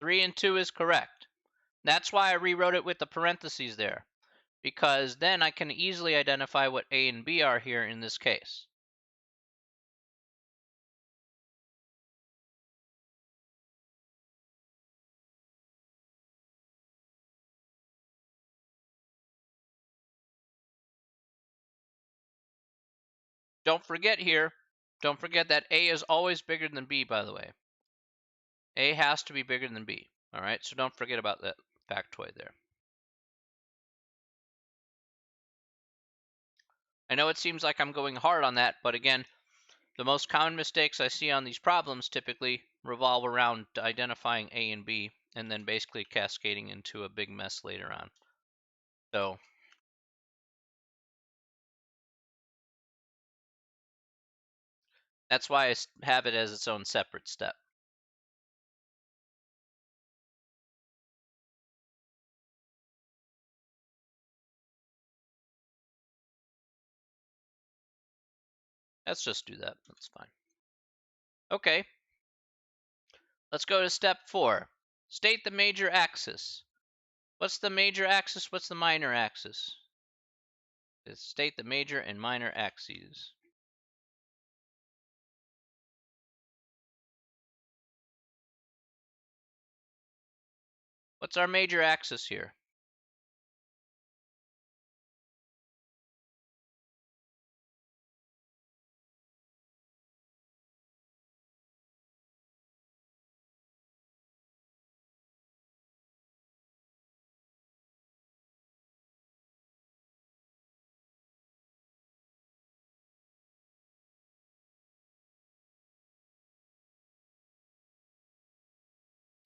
3 and 2 is correct. That's why I rewrote it with the parentheses there, because then I can easily identify what A and B are here in this case. Don't forget that A is always bigger than B, by the way. A has to be bigger than B. All right, so don't forget about that factoid there. I know it seems like I'm going hard on that, but again, the most common mistakes I see on these problems typically revolve around identifying A and B and then basically cascading into a big mess later on. So that's why I have it as its own separate step. Let's just do that. That's fine. Okay. Let's go to step 4. State the major axis. What's the major axis? What's the minor axis? Let's state the major and minor axes. What's our major axis here?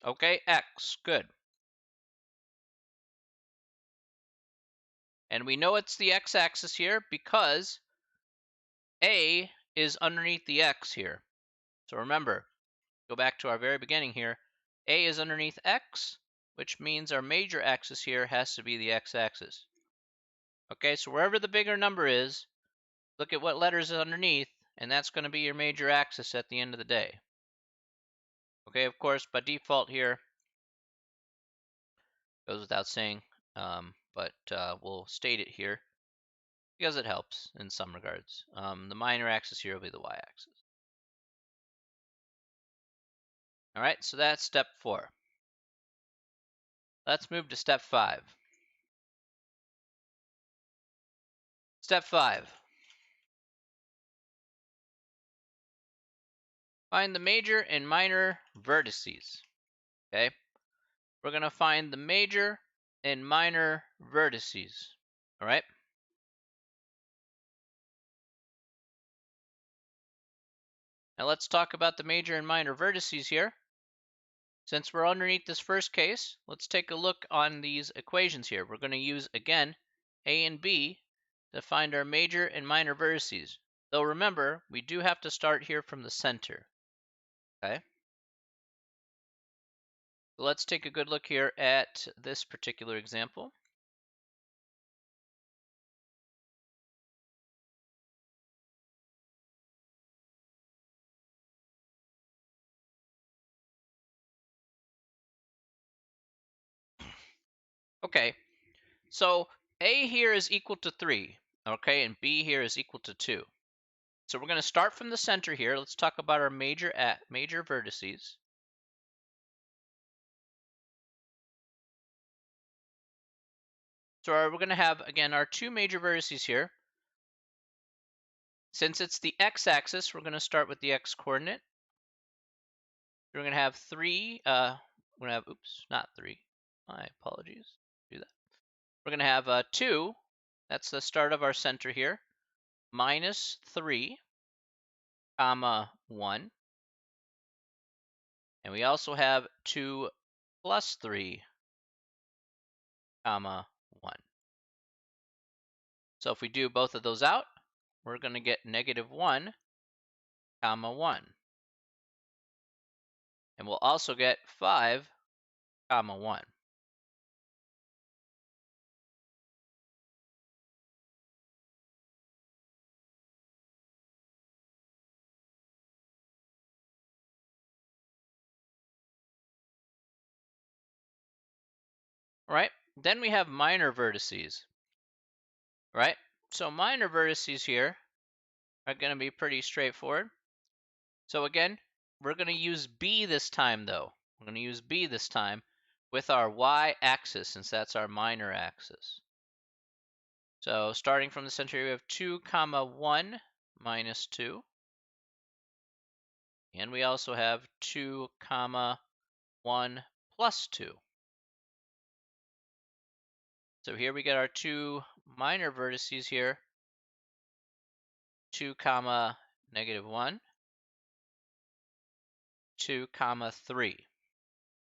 Okay, X. Good. And we know it's the x-axis here because A is underneath the x here. So remember, go back to our very beginning here. A is underneath x, which means our major axis here has to be the x-axis. Okay, so wherever the bigger number is, look at what letters is underneath, and that's going to be your major axis at the end of the day. Okay, of course, by default here, goes without saying, but we'll state it here because it helps in some regards. The minor axis here will be the y-axis. All right, so that's step 4. Let's move to step 5. Step 5. Find the major and minor vertices. Okay, we're going to find the major and minor vertices. All right. Now let's talk about the major and minor vertices here. Since we're underneath this first case, let's take a look on these equations here. We're going to use, again, A and B to find our major and minor vertices. Though remember, we do have to start here from the center. Okay? So let's take a good look here at this particular example. Okay, so A here is equal to 3, okay, and B here is equal to 2. So we're going to start from the center here. Let's talk about our major vertices. So we're going to have, again, our 2 major vertices here. Since it's the x-axis, we're going to start with the x-coordinate. We're going to have 3, we're going to have, oops, not 3. My apologies. Do that. We're going to have 2, that's the start of our center here, minus 3, comma 1. And we also have 2 plus 3, comma 1. So if we do both of those out, we're going to get negative 1, comma 1. And we'll also get 5, comma 1. Right? Then we have minor vertices. Right? So minor vertices here are going to be pretty straightforward. So again, we're going to use B this time though. We're going to use B this time with our y-axis since that's our minor axis. So starting from the center, we have 2, comma 1 minus 2. And we also have 2, comma 1 plus 2. So here we get our 2 minor vertices here, 2, comma negative 1, 2, comma 3.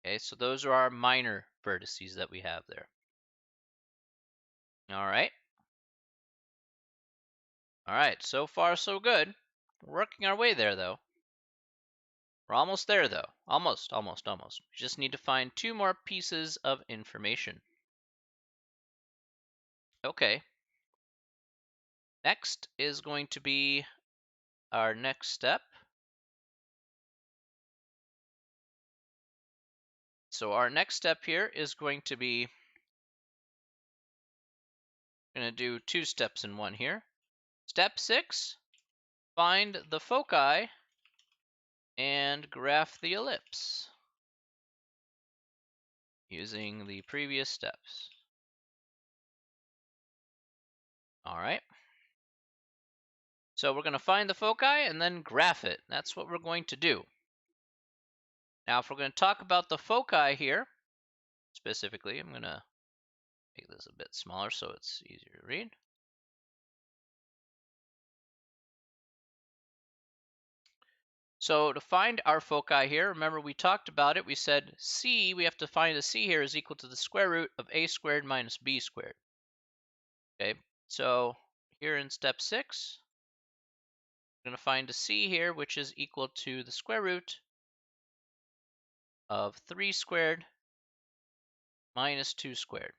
Okay, so those are our minor vertices that we have there. All right. All right, so far so good. We're working our way there, though. We're almost there, though. Almost. We just need to find 2 more pieces of information. Okay. Next is going to be our next step. So our next step here is going to be, going to do 2 steps in one here. Step 6, find the foci and graph the ellipse using the previous steps. All right. So we're going to find the foci and then graph it. That's what we're going to do. Now, if we're going to talk about the foci here, specifically, I'm going to make this a bit smaller so it's easier to read. So to find our foci here, remember we talked about it. We said c, we have to find the c here is equal to the square root of a squared minus b squared. Okay, so here in step 6, we're going to find a c here, which is equal to the square root of 3 squared minus 2 squared.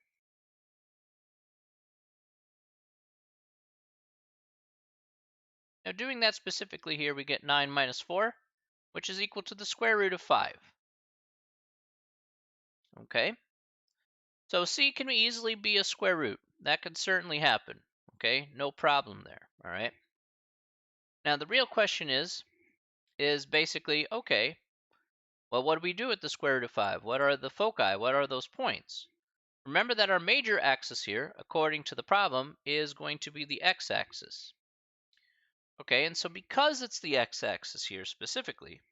Now doing that specifically here, we get 9 minus 4, which is equal to the square root of 5. Okay, so c can easily be a square root. That could certainly happen. Okay, no problem there. All right. Now the real question is basically, okay, well, what do we do with the square root of 5? What are the foci? What are those points? Remember that our major axis here, according to the problem, is going to be the x-axis. Okay, and so because it's the x-axis here specifically,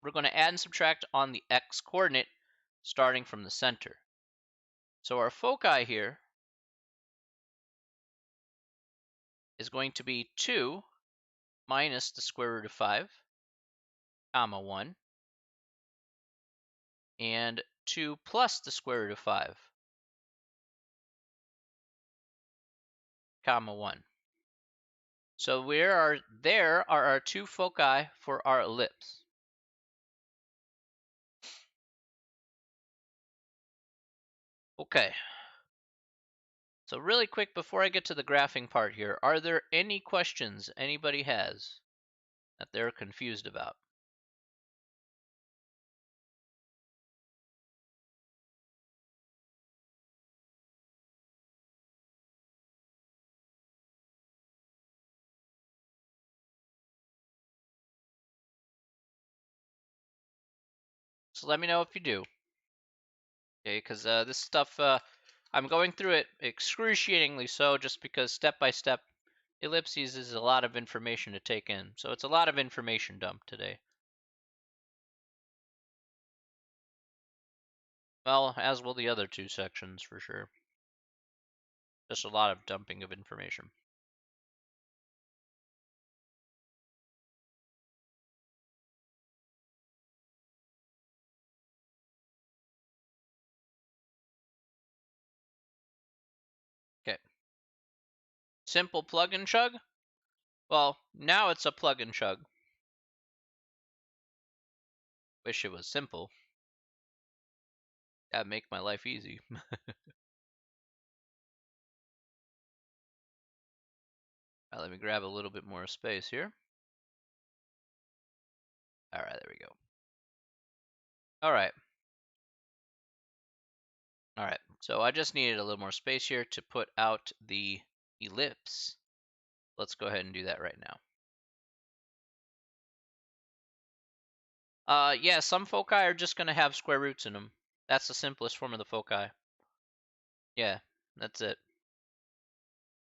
we're going to add and subtract on the x-coordinate starting from the center. So our foci here is going to be 2 minus the square root of 5, comma 1, and 2 plus the square root of 5, comma 1. So there are our 2 foci for our ellipse. Okay. So really quick before I get to the graphing part here, are there any questions anybody has that they're confused about? So let me know if you do. Okay, because this stuff, I'm going through it excruciatingly so just because step by step ellipses is a lot of information to take in. So it's a lot of information dump today. Well, as will the other 2 sections for sure. Just a lot of dumping of information. Okay. Simple plug and chug? Well, now it's a plug and chug. Wish it was simple. That'd make my life easy. Let me grab a little bit more space here. All right, there we go. All right. All right, so I just needed a little more space here to put out the ellipse. Let's go ahead and do that right now. Yeah, some foci are just going to have square roots in them. That's the simplest form of the foci. Yeah, that's it.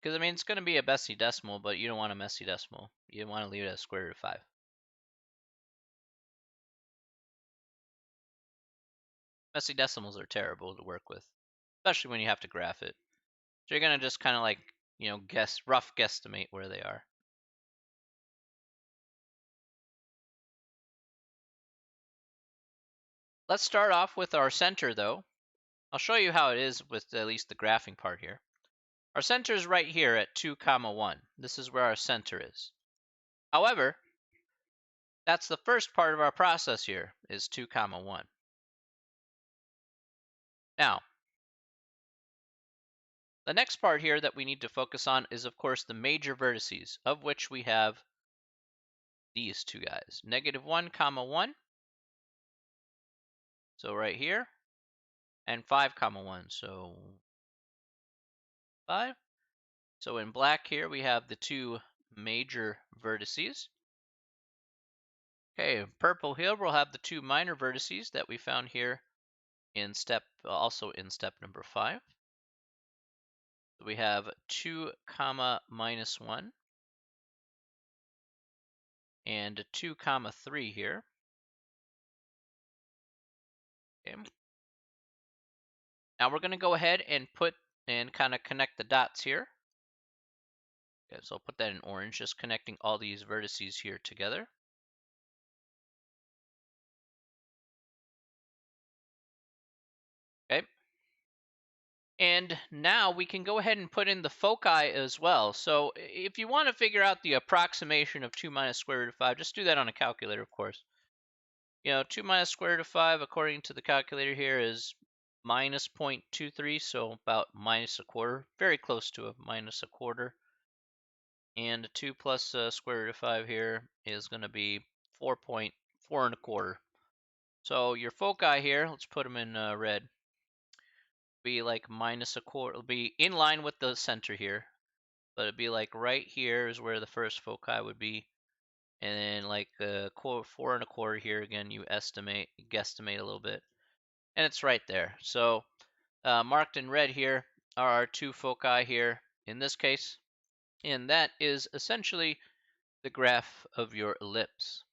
Because, I mean, it's going to be a messy decimal, but you don't want a messy decimal. You want to leave it as square root of 5. Messy decimals are terrible to work with, especially when you have to graph it. So you're going to just kind of like, rough guesstimate where they are. let's start off with our center, though. I'll show you how it is with at least the graphing part here. Our center is right here at 2, 1. This is where our center is. However, that's the first part of our process here, is 2, 1. Now, the next part here that we need to focus on is, of course, the major vertices, of which we have these two guys, -1, 1, so right here, and 5, 1, so 5. So in black here, we have the two major vertices. Okay, purple here, we'll have the two minor vertices that we found here in also in step number 5. So we have 2, -1, and 2, 3 here. Okay. Now we're going to go ahead and kind of connect the dots here. Okay, so I'll put that in orange, just connecting all these vertices here together. Okay. And now we can go ahead and put in the foci as well. So if you want to figure out the approximation of 2 minus square root of 5, just do that on a calculator, of course. 2 minus square root of 5, according to the calculator here, is minus 0.23, so about minus a quarter, very close to a minus a quarter. And 2 plus square root of 5 here is going to be 4.4 and a quarter. So your foci here, let's put them in red, be like minus a quarter. It'll be in line with the center here, but it'd be like right here is where the first foci would be, and then like 4 and a quarter here. Again, you guesstimate a little bit, and it's right there. So marked in red here are our two foci here in this case, and that is essentially the graph of your ellipse.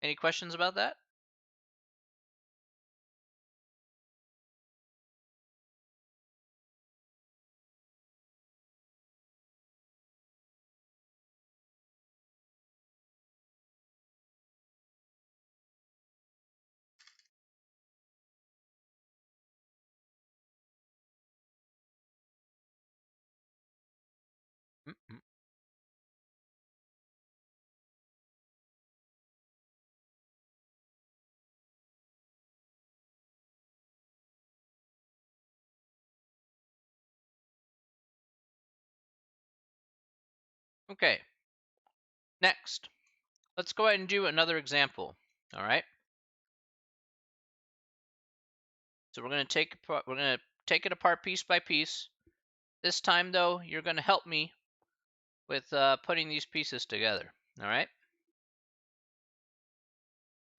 Any questions about that? Mm-mm. Okay, next, let's go ahead and do another example. All right. So we're going to take it apart piece by piece. This time, though, you're going to help me with putting these pieces together. All right.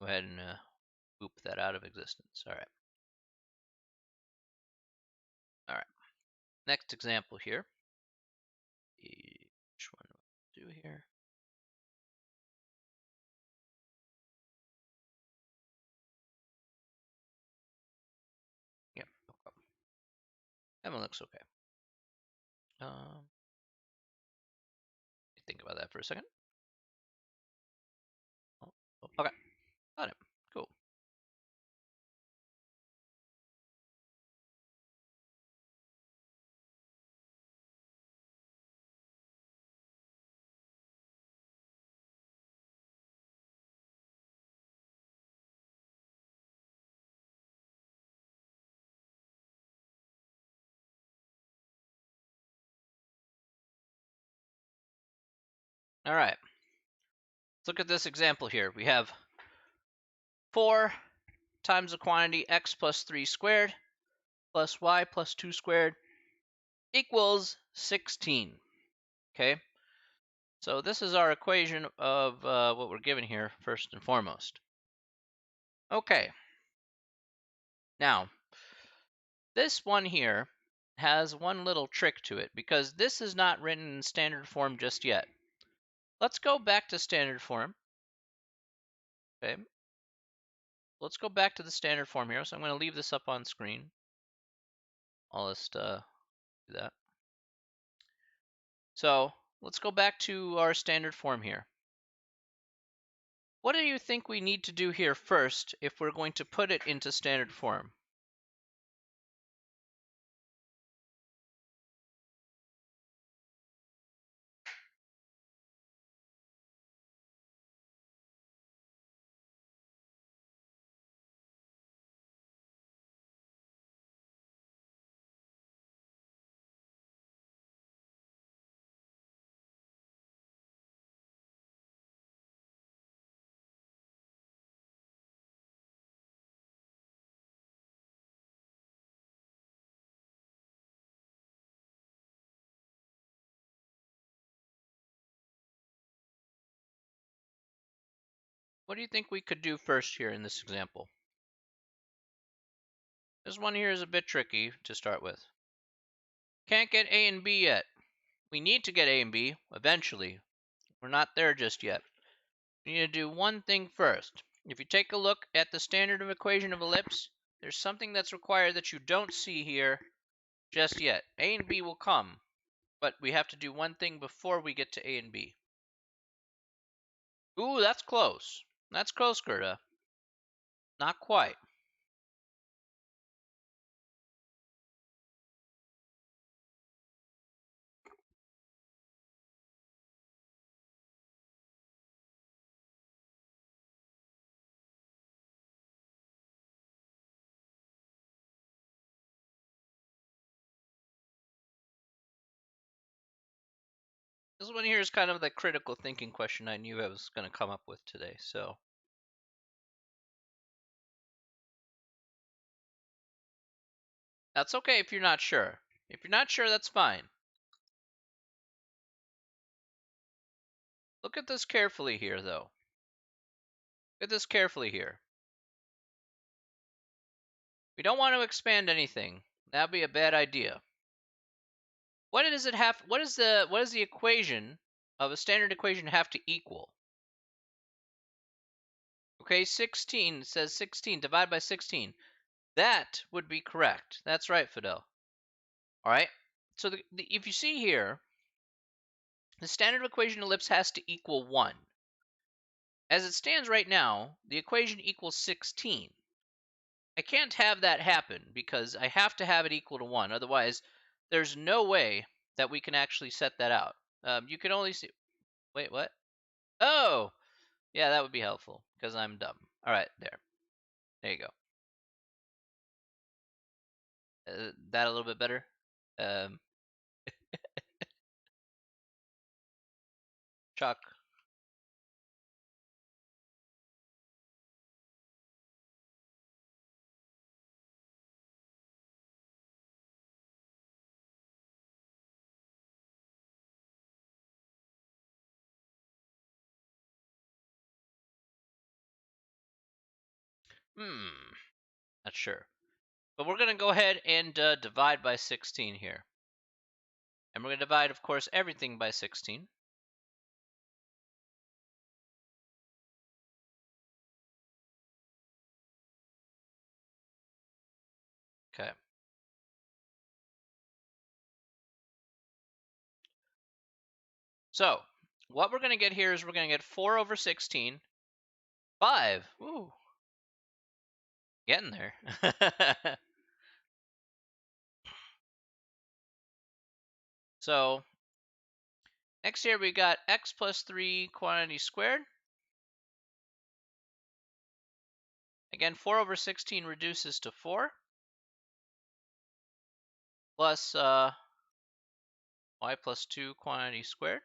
Go ahead and boop that out of existence. All right. All right. Next example here. Which one do I do here? Yeah, no problem. That one looks okay. Think about that for a second. Oh, okay, got it. Cool. All right. Let's look at this example here. We have 4 times the quantity x plus 3 squared plus y plus 2 squared equals 16. Okay, so this is our equation of what we're given here, first and foremost. Okay, now this one here has one little trick to it because this is not written in standard form just yet. Let's go back to standard form. Okay, let's go back to the standard form here. So I'm going to leave this up on screen. I'll just do that. So let's go back to our standard form here. What do you think we need to do here first if we're going to put it into standard form? What do you think we could do first here in this example? This one here is a bit tricky to start with. Can't get A and B yet. We need to get A and B eventually. We're not there just yet. We need to do one thing first. If you take a look at the standard equation of ellipse, there's something that's required that you don't see here just yet. A and B will come, but we have to do one thing before we get to A and B. Ooh, that's close. That's close, Gerda. Not quite. This one here is kind of the critical thinking question I knew I was going to come up with today, so. That's okay if you're not sure. If you're not sure, that's fine. Look at this carefully here, though. Look at this carefully here. We don't want to expand anything. That'd be a bad idea. What does it have? What is the equation of a standard equation have to equal? Okay, 16 says 16. Divide by 16. That would be correct. That's right, Fidel. All right. So if you see here, the standard equation ellipse has to equal 1. As it stands right now, the equation equals 16. I can't have that happen because I have to have it equal to 1. Otherwise, there's no way that we can actually set that out. You can only see... Wait, what? Oh! Yeah, that would be helpful because I'm dumb. All right, there. There you go. That a little bit better? Um, Chuck. Not sure. But we're going to go ahead and divide by 16 here. And we're going to divide, of course, everything by 16. Okay. So, what we're going to get here is we're going to get 4 over 16. 5. Ooh. Getting there. So, next here we got x plus 3 quantity squared. Again, 4 over 16 reduces to 4. Plus y plus 2 quantity squared.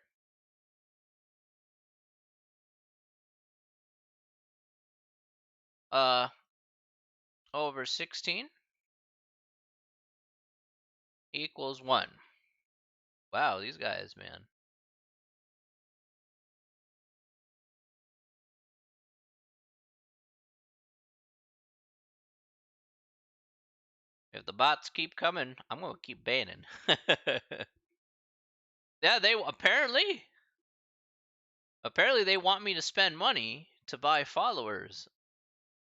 Over 16 equals 1. Wow, these guys, man. If the bots keep coming, I'm going to keep banning. Yeah, they apparently they want me to spend money to buy followers.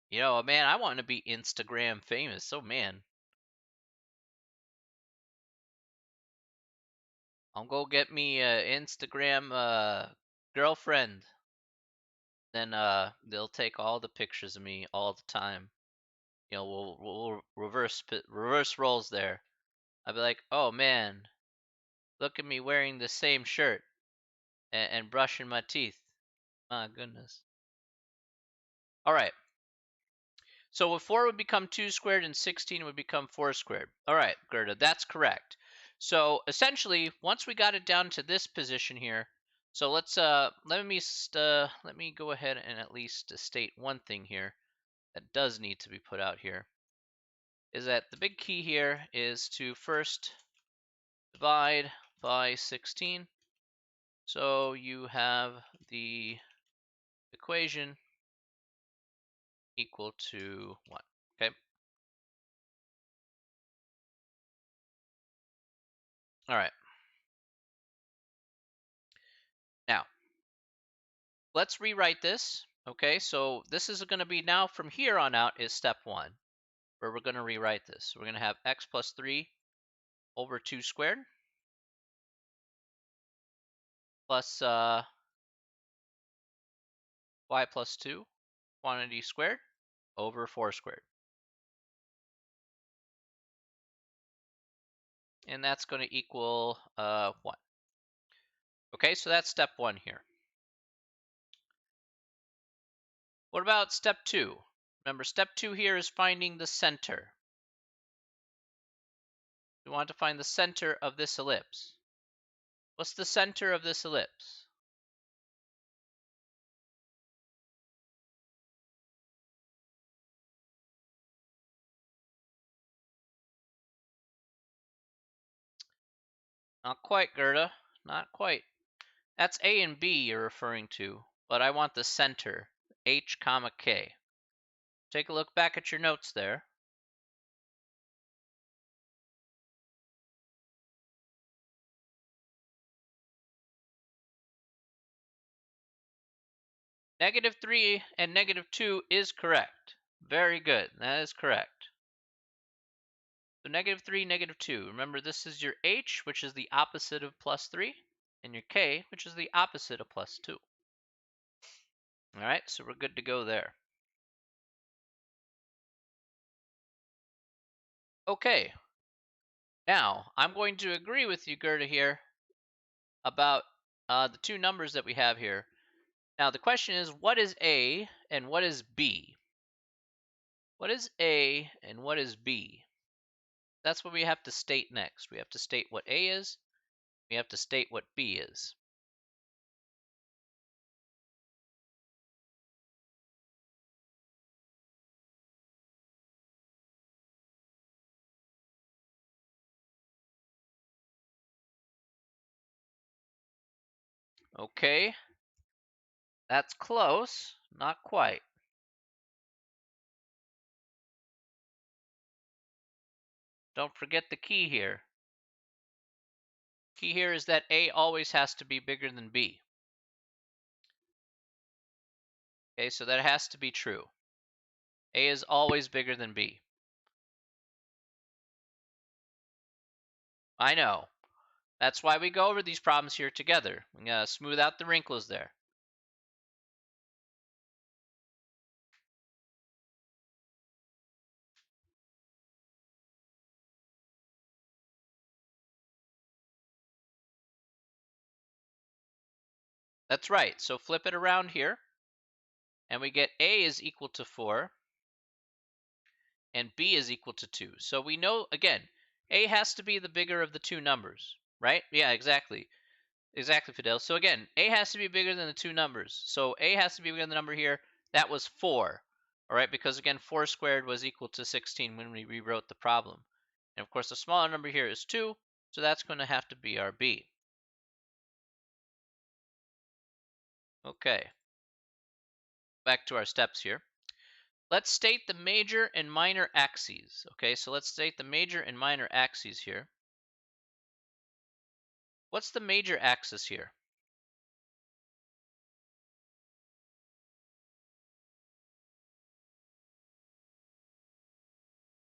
You know, man, I want to be Instagram famous. Oh, man. I'll go get me a Instagram girlfriend. Then they'll take all the pictures of me all the time. You know, we'll reverse roles there. I'll be like, oh man, look at me wearing the same shirt and brushing my teeth. My goodness. All right. So if 4 would become 2 squared and 16 would become 4 squared. All right, Gerda, that's correct. So essentially, once we got it down to this position here, so let's let me go ahead and at least state one thing here that does need to be put out here, is that the big key here is to first divide by 16. So you have the equation equal to 1. Okay. All right. Now, let's rewrite this. Okay, so this is going to be now from here on out is step 1, where we're going to rewrite this. We're going to have x plus 3 over 2 squared plus y plus 2 quantity squared over 4 squared. And that's going to equal 1. Okay, so that's step 1 here. What about step 2? Remember, step 2 here is finding the center. We want to find the center of this ellipse. What's the center of this ellipse? Not quite, Gerda. Not quite. That's A and B you're referring to, but I want the center, H comma K. Take a look back at your notes there. -3 and -2 is correct. Very good. That is correct. So -3, -2. Remember, this is your H, which is the opposite of +3, and your K, which is the opposite of +2. All right, so we're good to go there. Okay. Now, I'm going to agree with you, Gerda, here about the two numbers that we have here. Now, the question is, what is A and what is B? What is A and what is B? That's what we have to state next. We have to state what A is. We have to state what B is. Okay, that's close. Not quite. Don't forget the key here. Key here is that A always has to be bigger than B. Okay, so that has to be true. A is always bigger than B. I know. That's why we go over these problems here together. We gotta smooth out the wrinkles there. That's right. So flip it around here, and we get A is equal to 4, and B is equal to 2. So we know, again, A has to be the bigger of the two numbers, right? Yeah, exactly. Exactly, Fidel. So again, A has to be bigger than the two numbers. So A has to be bigger than the number here. That was 4, all right? Because again, 4 squared was equal to 16 when we rewrote the problem. And of course, the smaller number here is 2, so that's going to have to be our B. Okay. Back to our steps here. Let's state the major and minor axes. Okay, so let's state the major and minor axes here. What's the major axis here?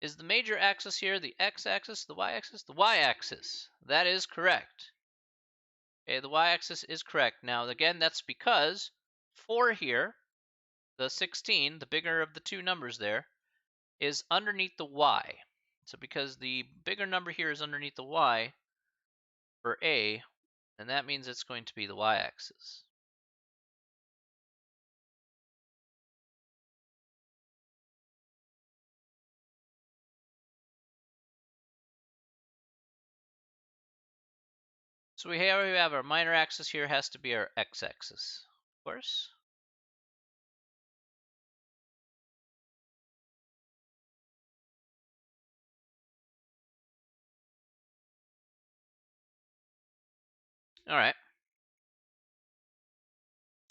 Is the major axis here the x-axis, the y-axis? The y-axis. That is correct. Okay, the y-axis is correct. Now, again, that's because 4 here, the 16, the bigger of the two numbers there, is underneath the y. So because the bigger number here is underneath the y for A, then that means it's going to be the y-axis. So we have our minor axis here has to be our x-axis, of course. All right.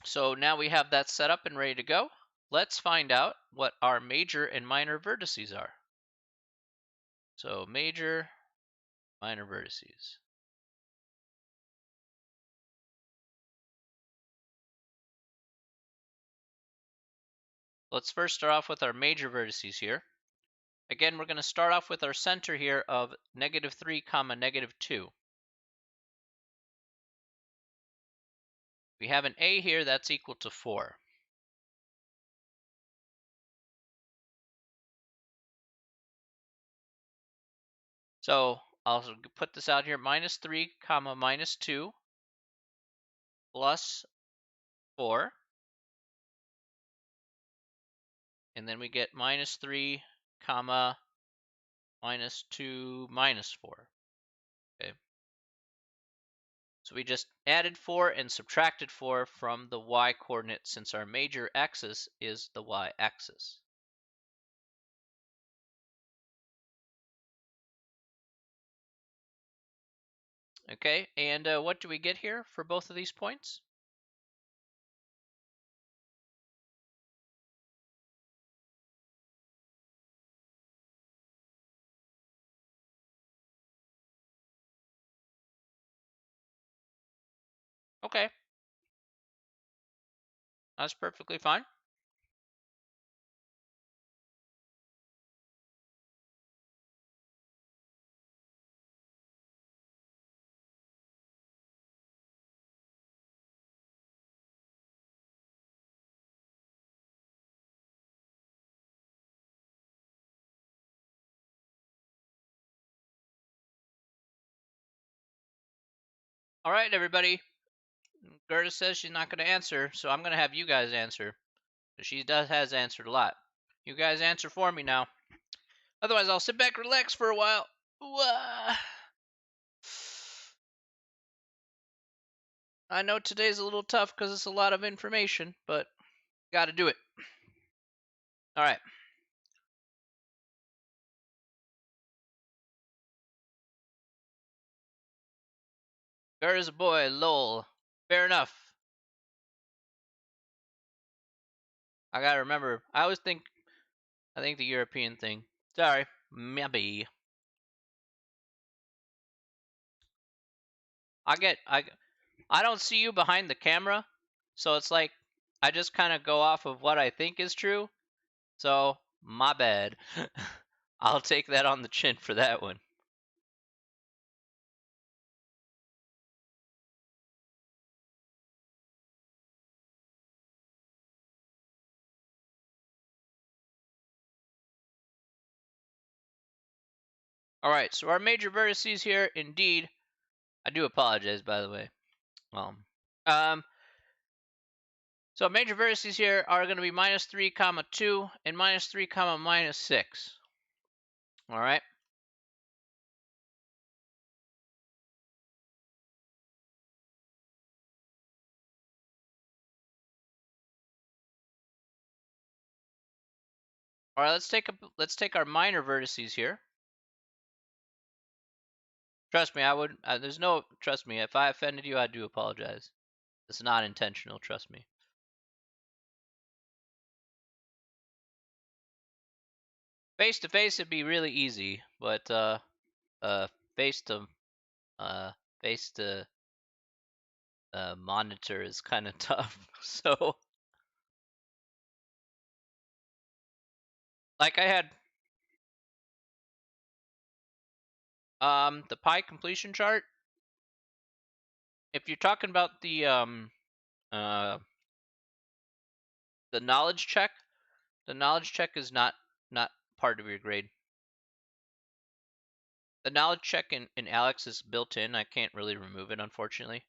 So now we have that set up and ready to go. Let's find out what our major and minor vertices are. So major, minor vertices. Let's first start off with our major vertices here. Again, we're going to start off with our center here of -3, -2. We have an A here that's equal to 4. So I'll put this out here, -3, -2 plus 4. And then we get -3, -2, -4. Okay. So we just added 4 and subtracted 4 from the y-coordinate since our major axis is the y-axis. Okay, and what do we get here for both of these points? Okay, that's perfectly fine. All right, everybody. Gerda says she's not going to answer, so I'm going to have you guys answer. She has answered a lot. You guys answer for me now. Otherwise, I'll sit back, relax for a while. I know today's a little tough because it's a lot of information, but got to do it. All right. Gerda's a boy, lol. Fair enough. I gotta remember. I think the European thing. Sorry, maybe. I don't see you behind the camera, so it's like I just kind of go off of what I think is true. So my bad. I'll take that on the chin for that one. All right, so our major vertices here, indeed. I do apologize, by the way. Um, so major vertices here are going to be -3, 2, and -3, -6. All right. All right. Let's take our minor vertices here. Trust me, I would. Trust me. If I offended you, I do apologize. It's not intentional. Trust me. Face to face, it'd be really easy, but face to uh, face to monitor is kind of tough. So, like I had the pi completion chart if you're talking about the knowledge check, the knowledge check is not part of your grade. The knowledge check in Alex is built in. I can't really remove it, unfortunately.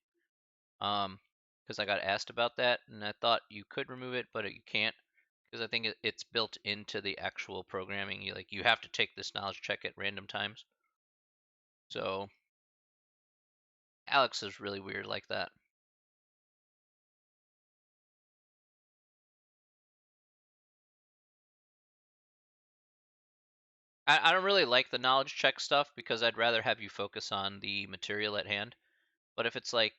Because I got asked about that, and I thought you could remove it, but you can't, because I think it's built into the actual programming. You have to take this knowledge check at random times. So Alex is really weird like that. I don't really like the knowledge check stuff because I'd rather have you focus on the material at hand. But if it's like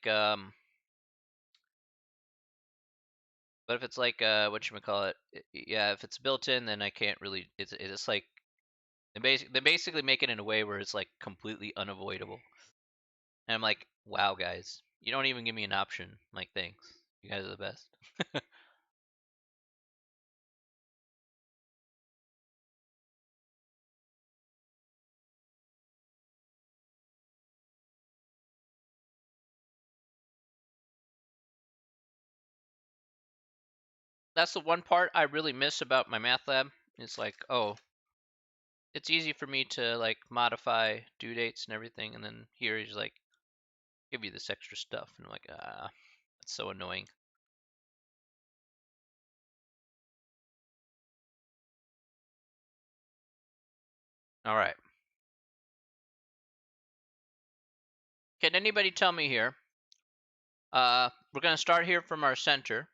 whatchamacallit, yeah, if it's built in, then I can't really. It's like they basically make it in a way where it's like completely unavoidable. And I'm like, wow, guys, you don't even give me an option. I'm like, thanks, you guys are the best. That's the one part I really miss about my math lab. It's like, oh, it's easy for me to like modify due dates and everything, and then here he's like, give you this extra stuff, and I'm like, that's so annoying. All right. Can anybody tell me here? We're gonna start here from our center.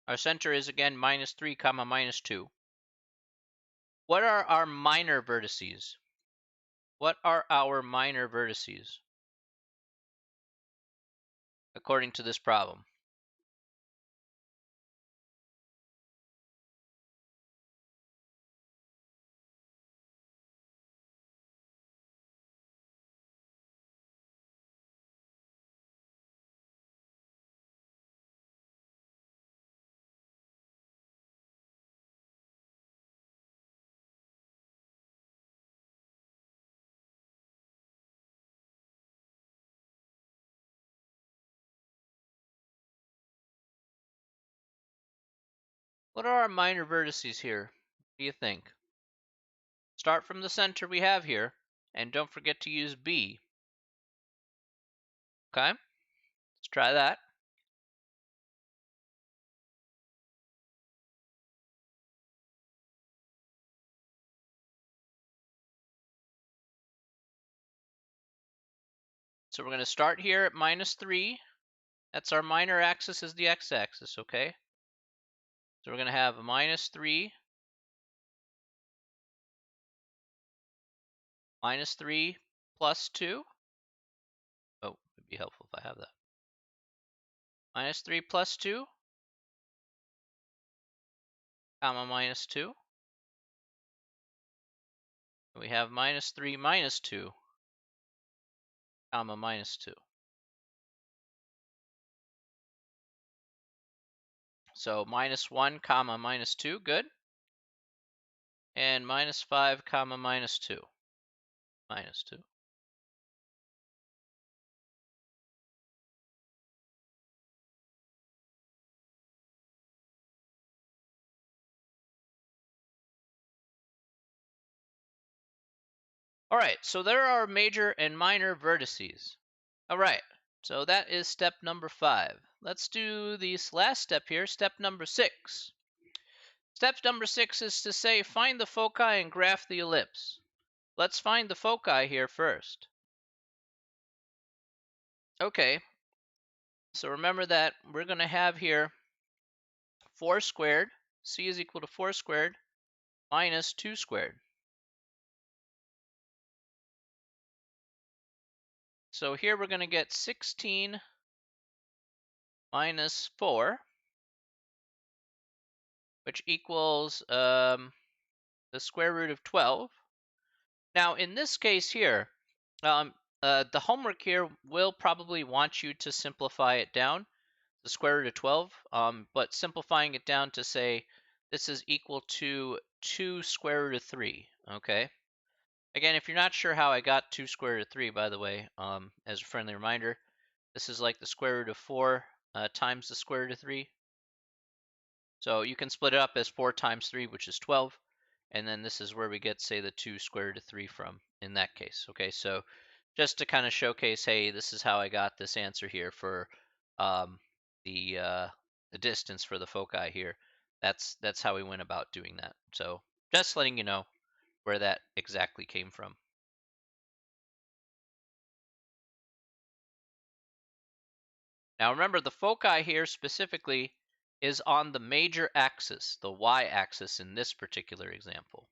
Our center is again -3, comma -2. What are our minor vertices? What are our minor vertices according to this problem? What are our minor vertices here? What do you think? Start from the center we have here, and don't forget to use B. Okay, let's try that. So we're going to start here at -3. That's our minor axis is the x-axis, okay? So we're going to have a -3, -3 plus 2. Oh, it'd be helpful if I have that. -3 plus 2, comma -2. We have -3 minus 2, comma -2. So -1, comma -2, good. And -5, comma -2, -2. All right, so there are major and minor vertices. All right, so that is step number 5. Let's do this last step here, step number 6. Step number 6 is to say find the foci and graph the ellipse. Let's find the foci here first. Okay, so remember that we're going to have here 4 squared, c is equal to 4 squared minus 2 squared. So here we're going to get 16 minus 4, which equals the square root of 12. Now, in this case here, the homework here will probably want you to simplify it down, the square root of 12, but simplifying it down to say this is equal to 2 square root of 3, okay? Again, if you're not sure how I got 2 square root of 3, by the way, as a friendly reminder, this is like the square root of 4 times the square root of 3. So you can split it up as 4 times 3, which is 12. And then this is where we get, say, the 2 square root of 3 from in that case. Okay, so just to kind of showcase, hey, this is how I got this answer here for um, the distance for the foci here. That's how we went about doing that. So just letting you know where that exactly came from. Now remember, the foci here specifically is on the major axis, the y-axis in this particular example.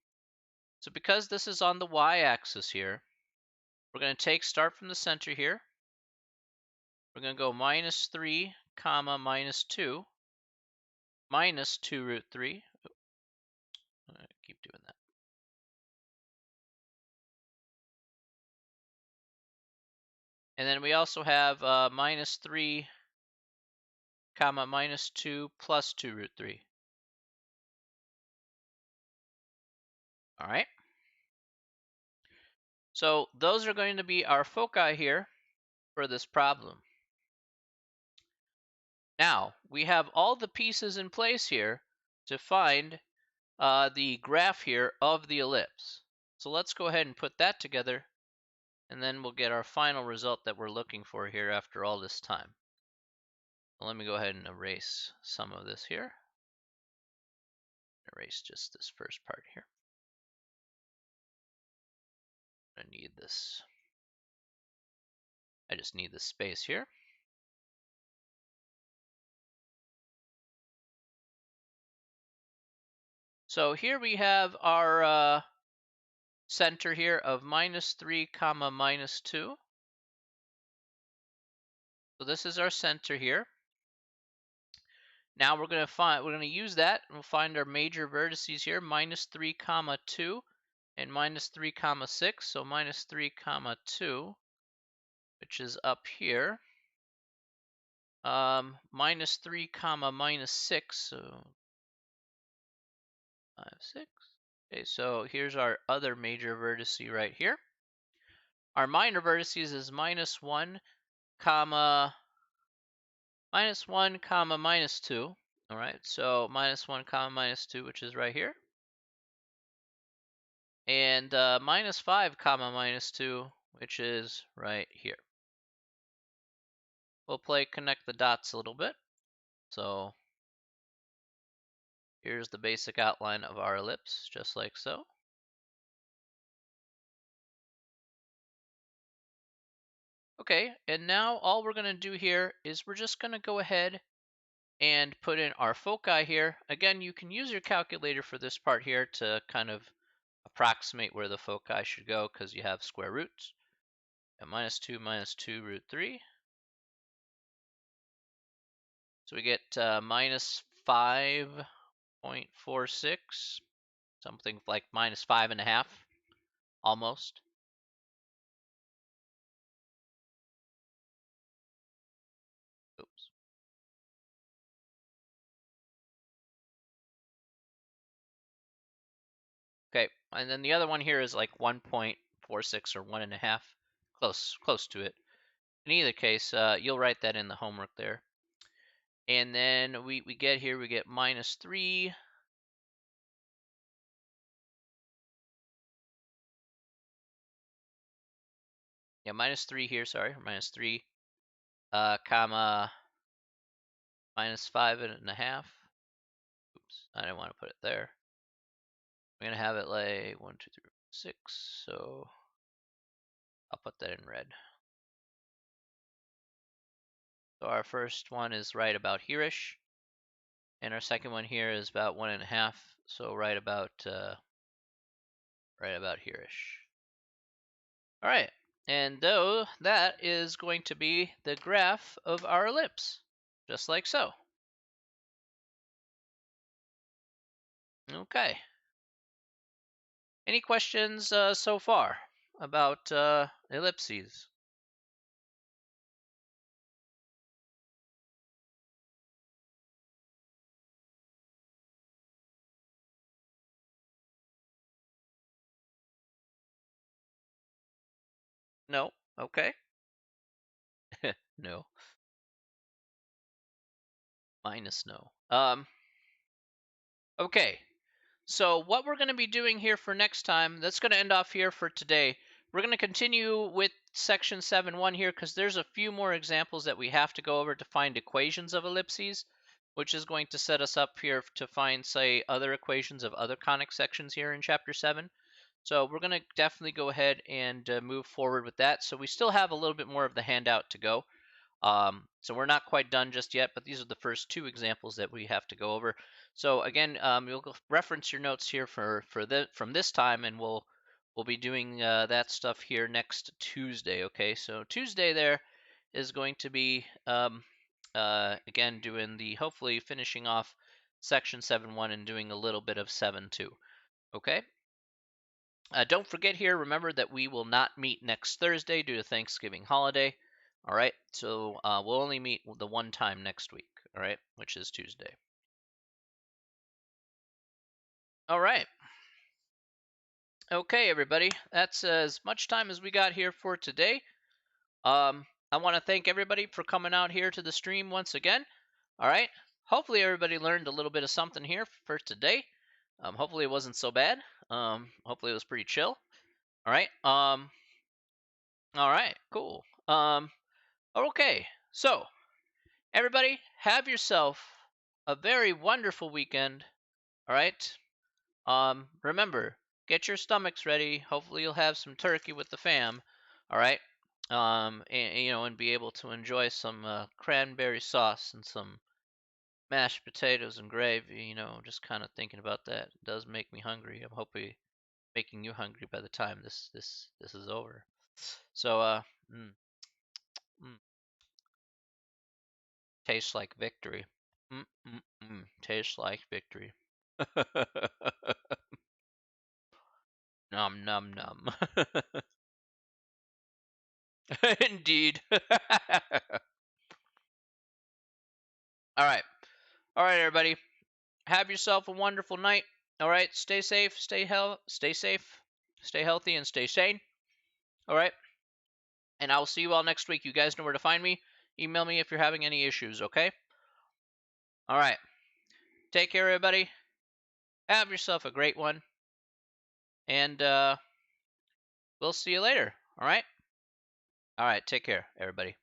So because this is on the y-axis here, we're going to start from the center here. We're going to go minus 3, comma, minus 2, minus 2 root 3. I keep doing that. And then we also have minus 3, comma, minus 2 plus 2 root 3. All right. So those are going to be our foci here for this problem. Now, we have all the pieces in place here to find the graph here of the ellipse. So let's go ahead and put that together, and then we'll get our final result that we're looking for here after all this time. Well, let me go ahead and erase some of this here. Erase just this first part here. I need this. I just need this space here. So here we have our center here of minus 3, comma, minus 2. So this is our center here. Now we're going to use that, and we'll find our major vertices here, minus 3, comma, 2, and minus 3, comma, 6. So minus 3, comma, 2, which is up here. Minus 3, comma, minus 6. So 5, 6. Okay, so here's our other major vertice right here. Our minor vertices is minus 1, comma, minus 1, comma, minus 2. All right, so minus 1, comma, minus 2, which is right here. And minus 5, comma, minus 2, which is right here. We'll connect the dots a little bit. So here's the basic outline of our ellipse, just like so. Okay, and now all we're going to do here is we're just going to go ahead and put in our foci here. Again, you can use your calculator for this part here to kind of approximate where the foci should go because you have square roots. And minus 2 root 3. So we get minus 5.46, something like minus 5.5, almost. Oops. Okay, and then the other one here is like 1.46 or 1.5, close to it. In either case, you'll write that in the homework there. And then we get here, we get minus 3. Yeah, minus 3 here, sorry, minus 3, comma, minus 5.5. Oops, I didn't want to put it there. I'm going to have it like 1, 2, 3, 6, so I'll put that in red. So our first one is right about here-ish, and our second one here is about 1.5, so right about here-ish. All right, and though that is going to be the graph of our ellipse, just like so. Okay. Any questions so far about ellipses? No. Okay. No. Minus no. Okay. So what we're going to be doing here for next time, that's going to end off here for today. We're going to continue with section 7.1 here because there's a few more examples that we have to go over to find equations of ellipses, which is going to set us up here to find, say, other equations of other conic sections here in chapter 7. So we're going to definitely go ahead and move forward with that. So we still have a little bit more of the handout to go. So we're not quite done just yet, but these are the first two examples that we have to go over. So again, you'll reference your notes here from this time, and we'll be doing that stuff here next Tuesday. Okay, so Tuesday there is going to be again doing the hopefully finishing off section 7.1 and doing a little bit of 7.2. Okay. Don't forget here, remember that we will not meet next Thursday due to Thanksgiving holiday. All right, so we'll only meet the one time next week, all right, which is Tuesday. All right. Okay, everybody, that's as much time as we got here for today. I want to thank everybody for coming out here to the stream once again. All right, hopefully everybody learned a little bit of something here for today. Hopefully it wasn't so bad. Hopefully it was pretty chill. All right. All right. Cool. Okay. So everybody, have yourself a very wonderful weekend. All right. Remember, get your stomachs ready. Hopefully, you'll have some turkey with the fam. All right. And be able to enjoy some cranberry sauce and some mashed potatoes and gravy. Just kind of thinking about that does make me hungry. I'm hoping making you hungry by the time this is over. So, mm, mm, tastes like victory. Tastes like victory. Nom nom nom. Indeed. All right. All right, everybody. Have yourself a wonderful night. All right. Stay safe. Stay safe. Stay healthy and stay sane. All right. And I'll see you all next week. You guys know where to find me. Email me if you're having any issues, okay? All right. Take care, everybody. Have yourself a great one. And we'll see you later. All right. All right. Take care, everybody.